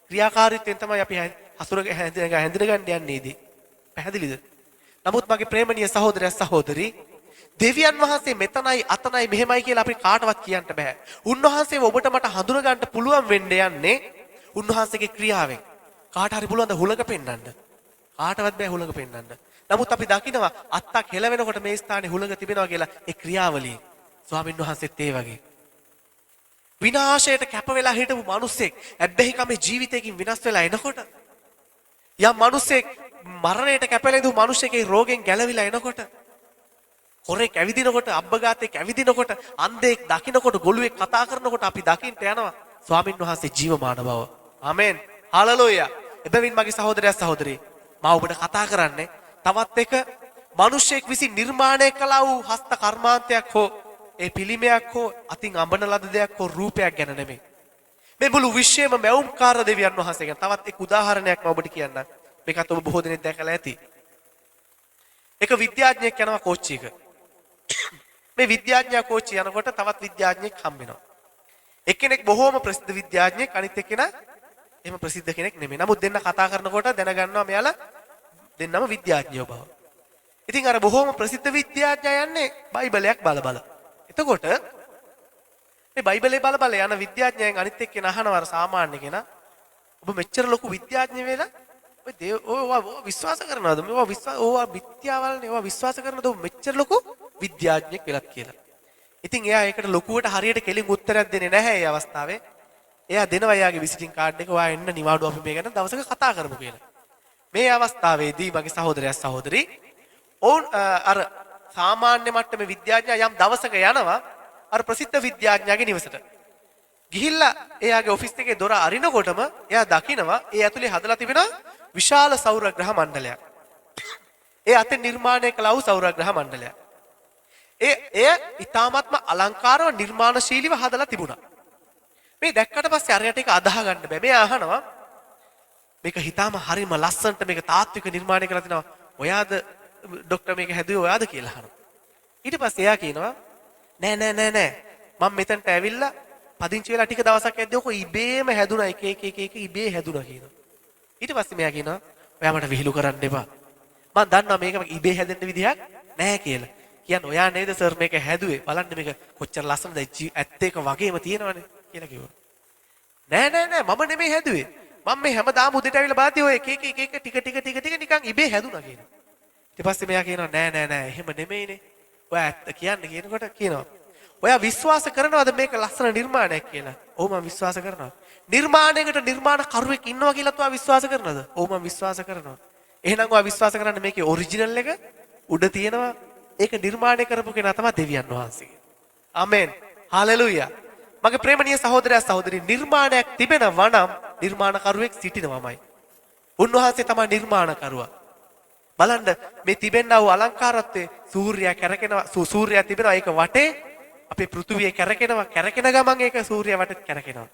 ක්‍රියාකාරීත්වයෙන් තමයි අපි හැඳින ගන්න යන්නේදී. පැහැදිලිද? නමුත් මගේ ප්‍රේමණීය සහෝදරයා සහෝදරී, දෙවියන් වහන්සේ මෙතනයි අතනයි මෙහෙමයි කියලා අපි කාටවත් කියන්න බෑ. උන්වහන්සේව ඔබට මට හඳුන ගන්න පුළුවන් වෙන්න යන්නේ උන්වහන්සේගේ ක්‍රියාවෙන්. කාට හරි පුළුවන් ද හුලක පෙන්වන්න? කාටවත් බෑ හුලක පෙන්වන්න. නමුත් අපි දකිනවා අත්තක් හෙලවෙනකොට මේ ස්ථානේ හුලඟ තිබෙනවා කියලා. ඒ ක්‍රියාවලිය ස්වාමීන් වහන්සේත් ඒ වගේ. විනාශයට කැප වෙලා හිටපු මිනිස්සෙක් ඇබ්බැහිකමේ ජීවිතයකින් විනාශ වෙලා එනකොට, යම් මිනිස්සෙක් මරණයට කැපෙලා ඉඳපු මිනිස්සෙක්ගේ රෝගෙන් ගැලවිලා එනකොට, හොරෙක් ඇවිදිනකොට, අබ්බගාතෙක් ඇවිදිනකොට, අන්ධෙක් දකින්නකොට, ගොළුෙක් කතා කරනකොට අපි දකින්න යනවා ස්වාමීන් වහන්සේ ජීවමාන බව. ආමෙන්. හාලෙලූයා. එබැවින් මගේ සහෝදරයා සහෝදරී, මම ඔබට කතා කරන්නේ තවත් එක මිනිසෙක් විසින් නිර්මාණය කළා වූ හස්ත කර්මාන්තයක් හෝ ඒ පිළිමයක් හෝ අතින් අඹන ලද දෙයක් හෝ රූපයක් ගැන නෙමෙයි. මේ මුළු විශ්වයම මැවුම්කාර දෙවියන් වහන්සේ ගැන තවත් එක් උදාහරණයක් මම ඔබට කියන්නම්. මේකත් ඔබ බොහෝ දෙනෙක් දැකලා ඇති. එක විද්‍යාඥයෙක් යනවා කෝච්චියක. මේ විද්‍යාඥයා කෝච්චිය යනකොට තවත් විද්‍යාඥයෙක් හම්බ වෙනවා. එක්කෙනෙක් බොහෝම ප්‍රසිද්ධ විද්‍යාඥයෙක්, අනිත් එක්කෙනා එහෙම ප්‍රසිද්ධ කෙනෙක් නෙමෙයි. නමුත් දෙන්න කතා කරනකොට දැනගන්නවා මෙයාලා දෙන්නම විද්‍යාඥයෝ බව. ඉතින් අර බොහෝම ප්‍රසිද්ධ විද්‍යාඥයා යන්නේ බයිබලයක් බල බල. එතකොට මේ බයිබලේ බල බල යන විද්‍යාඥයන් අනිත් එක්කෙනා අහනවා සාමාන්‍ය කෙනා, ඔබ මෙච්චර ලොකු විද්‍යාඥ වෙලා ඔය විශ්වාස කරනවද? ඕවා මිත්‍යාවල්නේ, ඕවා විශ්වාස කරනවද ඔබ මෙච්චර ලොකු විද්‍යාඥයෙක් වෙලත් කියලා. ඉතින් එයා ඒකට ලොකුවට හරියට කෙලින් උත්තරයක් දෙන්නේ නැහැ මේ අවස්ථාවේ. එයා දෙනවා එයාගේ විසිටින් කාඩ් එක, ඔයා එන්න නිවාඩු අපි මේ ගැන දවසක කතා කරමු කියලා. මේ අවස්ථාවේදී මගේ සහෝදරයා සහෝදරී, ඔවුන් අර සාමාන්‍ය මට්ටමේ විද්‍යාඥයා යම් දවසක යනවා අර ප්‍රසිද්ධ විද්‍යාඥයාගේ නිවසට. ගිහිල්ලා එයාගේ ඔෆිස් එකේ දොර අරිනකොටම එයා දකිනවා ඒ ඇතුලේ හදලා තිබෙන විශාල සෞරග්‍රහ මණ්ඩලයක්. ඒ අතේ නිර්මාණය කළ වූ සෞරග්‍රහ මණ්ඩලයක්. එය ඊ타මාත්ම අලංකාරව නිර්මාණශීලීව හදලා තිබුණා. මේ දැක්කට පස්සේ අරයට ඒක අදාහ ගන්න බෑ. මේ අහනවා මේක හිතාම හරිම ලස්සනට මේක තාත්වික නිර්මාණය කරලා තිනවා. ඔයාද ડોක්ටර් මේක හැදුවේ ඔයාද කියලා අහනවා. ඊට පස්සේ එයා කියනවා නෑ මම මෙතනට ඇවිල්ලා පදිංචි වෙලා ටික දවසක් ඇද්දී ඔක ඉබේම හැදුනා, එක ඉබේ හැදුනා කියනවා. ඊට පස්සේ මෙයා කියනවා ඔයා මට විහිළු කරන්න එපා. මම දන්නවා මේක ඉබේ හැදෙන්න විදිහක් නැහැ කියලා. කියන්නේ ඔයා නේද සර් මේක හැදුවේ? බලන්න මේක කොච්චර ලස්සනද ඇත්ත එක වගේම තියෙනවනේ කියලා කිව්වා. නෑ මම නෙමෙයි හැදුවේ. මම මේ හැමදාම උදේට ඇවිල්ලා බලද්දි ඔය එක ටික නිකන් ඉබේ හැදුනා කියනවා. ඊට පස්සේ මෙයා කියනවා නෑ එහෙම නෙමෙයිනේ. ඔයා ඇත්ත කියන්නේ කියනකොට කියනවා. ඔයා විශ්වාස කරනවද මේක ලස්සන නිර්මාණයක් කියලා? ඔව් මම විශ්වාස කරනවා. නිර්මාණයකට නිර්මාණ කරුවෙක් ඉන්නවා කියලාත් ඔයා විශ්වාස කරනවද? ඔව් මම විශ්වාස කරනවා. එහෙනම් ඔයා විශ්වාස කරන්නේ මේකේ ඔරිජිනල් එක උඩ තියෙනවා. ඒක නිර්මාණය කරපු කෙනා තමයි දෙවියන් වහන්සේ. ආමෙන්. හාලෙලූයා. මගේ ප්‍රේමණීය සහෝදරයා සහෝදරී නිර්මාණයක් තිබෙනවා නම් නිර්මාණකරුවෙක් සිටිනවමයි. උන්වහන්සේ තමයි නිර්මාණකරුවා. බලන්න මේ තිබෙනා වූ අලංකාරත්වයේ සූර්යයා කැරකෙනවා සූර්යයා තිබෙනවා ඒක වටේ අපේ පෘථුවිය කැරකෙනවා කැරකෙන ගමන් ඒක සූර්යයා වටේත් කැරකෙනවා.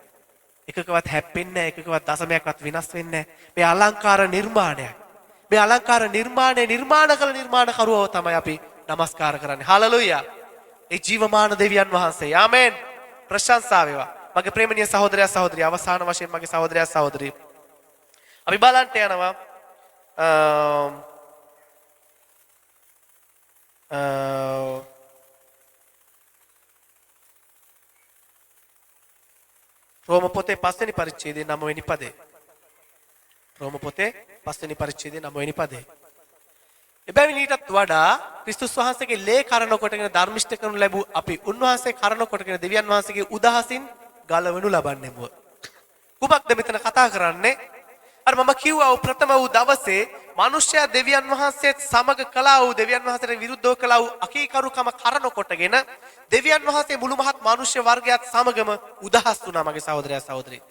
එකකවත් හැප්පෙන්නේ නැහැ එකකවත් දශමයක්වත් විනාශ වෙන්නේ නැහැ. මේ අලංකාර නිර්මාණයක්. මේ අලංකාර නිර්මාණය නිර්මාණ කළ නිර්මාණකරුවෝ තමයි අපි නමස්කාර කරන්නේ. හාලෙලූයා. ඒ ජීවමාන දෙවියන් වහන්සේ. ආමෙන්. ප්‍රශංසා වේවා. මගේ ප්‍රේමණීය සහෝදරයා සහෝදරිය අවසාන වශයෙන් මගේ සහෝදරයා සහෝදරිය අපි බලන්න යනවා රෝම පොතේ 5 වෙනි පරිච්ඡේදයේ 9 වෙනි පදේ. රෝම පොතේ 5 වෙනි පරිච්ඡේදයේ 9 වෙනි පදේ. එබැවින් ඊටත් වඩා ක්‍රිස්තුස් වහන්සේගේ ලේ කරන කොටගෙන ධර්මිෂ්ඨ කරනු ලැබූ අපි උන්වහන්සේ කරන කොටගෙන දෙවියන් වහන්සේගේ උදහසින් ගලවනු ලබන්නෙමු. කුමක්ද මෙතන කතා කරන්නේ? අර මම කිව්වා ප්‍රථම වූ දවසේ මිනිසයා දෙවියන් වහන්සේත් සමග කළා වූ දෙවියන් වහන්සේට විරුද්ධව කළා වූ අකීකරුකම කරන කොටගෙන දෙවියන් වහන්සේ මුළු මහත් මිනිස් වර්ගයාත් සමගම උදහස් වුණා මගේ සහෝදරයා සහෝදරී.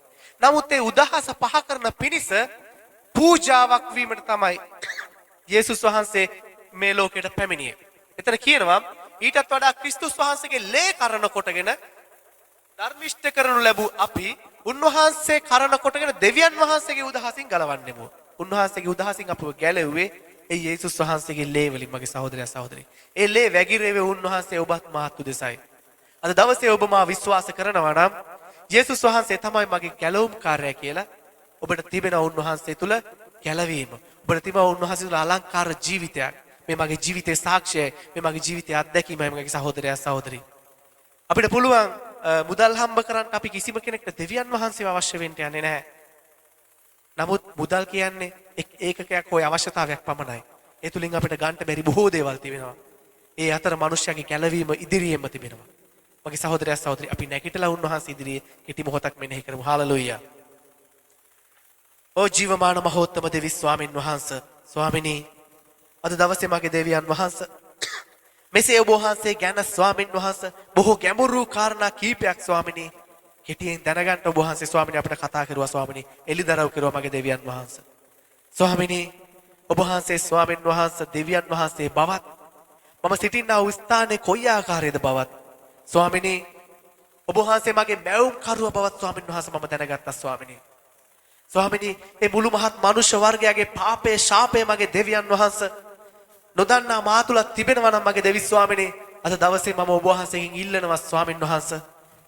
නමුත් ඒ උදහස පහ කරන පිණිස පූජාවක් වීමට තමයි යේසුස් වහන්සේ මේ ලෝකයට පැමිණියේ. එතන කියනවා ඊටත් වඩා ක්‍රිස්තුස් වහන්සේගේ ලේ කරන කොටගෙන ධර්මිෂ්ඨ කරනු ලැබූ අපි උන්වහන්සේ කරන කොටගෙන දෙවියන් වහන්සේගේ උදහසින් ගලවන්නෙමු. උන්වහන්සේගේ උදහසින් අපව ගැලෙව්වේ ඒ යේසුස් වහන්සේගේ ලේ වලින් මගේ සහෝදරයා සහෝදරී. ඒ ලේ වැගිරෙවේ උන්වහන්සේ ඔබත් මාත් උදෙසයි. අද දවසේ ඔබ මා විශ්වාස කරනවා නම් යේසුස් වහන්සේ තමයි මගේ ගැලවුම්කාරයා කියලා ඔබට තිබෙන උන්වහන්සේ තුල ගැලවීම. ඔබට තිබෙන උන්වහන්සේ තුල අලංකාර ජීවිතයක්. මේ මගේ ජීවිතයේ සාක්ෂියයි. මේ මගේ ජීවිතයේ අත්දැකීමයි මගේ සහෝදරයා සහෝදරී. අපිට පුළුවන් මුදල් හම්බ කරන්න අපි කිසිම කෙනෙක්ට දෙවියන් වහන්සේව අවශ්‍ය වෙන්න යන්නේ නැහැ. නමුත් මුදල් කියන්නේ ඒකකයක් හොය අවශ්‍යතාවයක් පමණයි. ඒ තුලින් අපිට ගන්න බැරි බොහෝ දේවල් තිබෙනවා. ඒ අතර මිනිස්යාගේ ගැලවීම ඉදිරියෙම තිබෙනවා. මගේ සහෝදරයා සහෝදරී අපි නැගිටලා උන්වහන්සේ ඉදිරියේ කෙටි මොහොතක් මෙනෙහි කරමු. හාලෙලූයා. ඕ ජීවමාන මහෝත්තම දෙවි ස්වාමින් වහන්සේ ස්වාමිනී අද දවසේ මගේ දෙවියන් වහන්සේ මෙසේ ඔබ වහන්සේ ගැන ස්වාමින් වහන්සේ බොහෝ ගැඹුරු කාරණා කීපයක් ස්වාමිනී කෙටියෙන් දැනගන්න ඔබ වහන්සේ ස්වාමිනී අපිට කතා කරුවා ස්වාමිනී එලිදරව් කරුවා මගේ දෙවියන් වහන්සේ ස්වාමිනී ඔබ වහන්සේ ස්වාමින් වහන්සේ දෙවියන් වහන්සේ බවත් මම සිටිනා වූ ස්ථානයේ කොයි ආකාරයේද බවත් ස්වාමිනී ඔබ වහන්සේ මගේ මැවුම් කරුවා බවත් ස්වාමින් වහන්සේ මම දැනගත්තා ස්වාමිනී ස්වාමිනී මේ මුළු මහත් මනුෂ්‍ය වර්ගයාගේ පාපේ ශාපේ මගේ දෙවියන් වහන්සේ නොදන්නා මා තුල තිබෙනවා නම් මගේ දෙවි ස්වාමිනේ අද දවසේ මම ඔබ වහන්සේගෙන් ඉල්ලනවා ස්වාමින් වහන්සේ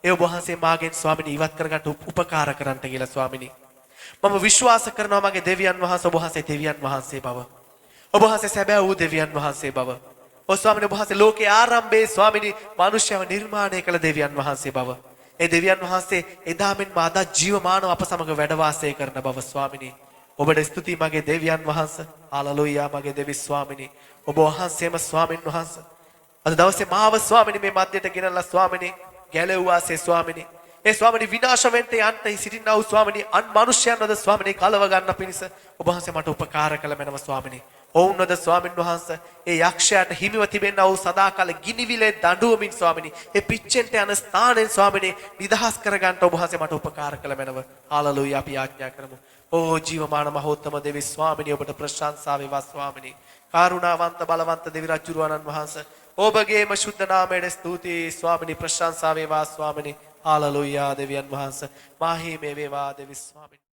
ඒ ඔබ වහන්සේ මාගෙන් ස්වාමිනේ ඉවත් කරගන්න උපකාර කරන්න කියලා ස්වාමිනේ මම විශ්වාස කරනවා මගේ දෙවියන් වහන්සේ ඔබ වහන්සේ දෙවියන් වහන්සේ බව ඔබ වහන්සේ සැබෑ වූ දෙවියන් වහන්සේ බව ඔබ ස්වාමිනේ ඔබ වහන්සේ ලෝකේ ආරම්භයේ ස්වාමිනේ මිනිස්යව නිර්මාණය කළ දෙවියන් වහන්සේ බව ඒ දෙවියන් වහන්සේ එදා මෙන් මාදා ජීවමානව අප සමග වැඩ වාසය කරන බව ස්වාමිනේ ඔබට ස්තුතියි මගේ දෙවියන් වහන්සේ හාලෙලූයා මගේ දෙවි ස්වාමිනේ ඔබ වහන්සේම ස්වාමින් වහන්සේ අද දවසේ මාව ස්වාමිනේ මේ මැදයට ගෙනල්ලා ස්වාමිනේ ගැලෙව්වාසේ ස්වාමිනේ ඒ ස්වාමිනේ විනාශ වෙන්න යන්න සිටිනා වූ ස්වාමිනේ අන් මිනිස්යන්වද ස්වාමිනේ කලව ගන්න පිණිස ඔබ වහන්සේ මට උපකාර කළ මැනව ස්වාමිනේ ඔවුන්වද ස්වාමින් වහන්සේ ඒ යක්ෂයාට හිමිව තිබෙනා වූ සදාකාල ගිනිවිලේ දඬුවමින් ස්වාමිනේ ඒ පිච්චෙන්ට යන ස්ථානෙන් ස්වාමිනේ නිදහස් කරගන්න ඔබ වහන්සේ මට උපකාර කළ මැනව හාලෙලූයා අපි ආඥා කරමු ඕ ජීවමාන මහෝත්තම දෙවි ස්වාමිනේ ඔබට ප්‍රශංසා වේවා ස්වාමිනේ කරුණාවන්ත බලවන්ත දෙවි රජුරුවන්න් වහන්සේ ඔබගේම ශුද්ධ නාමයට ස්තුතියි ස්වාමිනේ ප්‍රශංසා වේවා ස්වාමිනේ හාලෙලූයා දෙවියන් වහන්සේ මාහිමේ වේවා දෙවි ස්වාමිනේ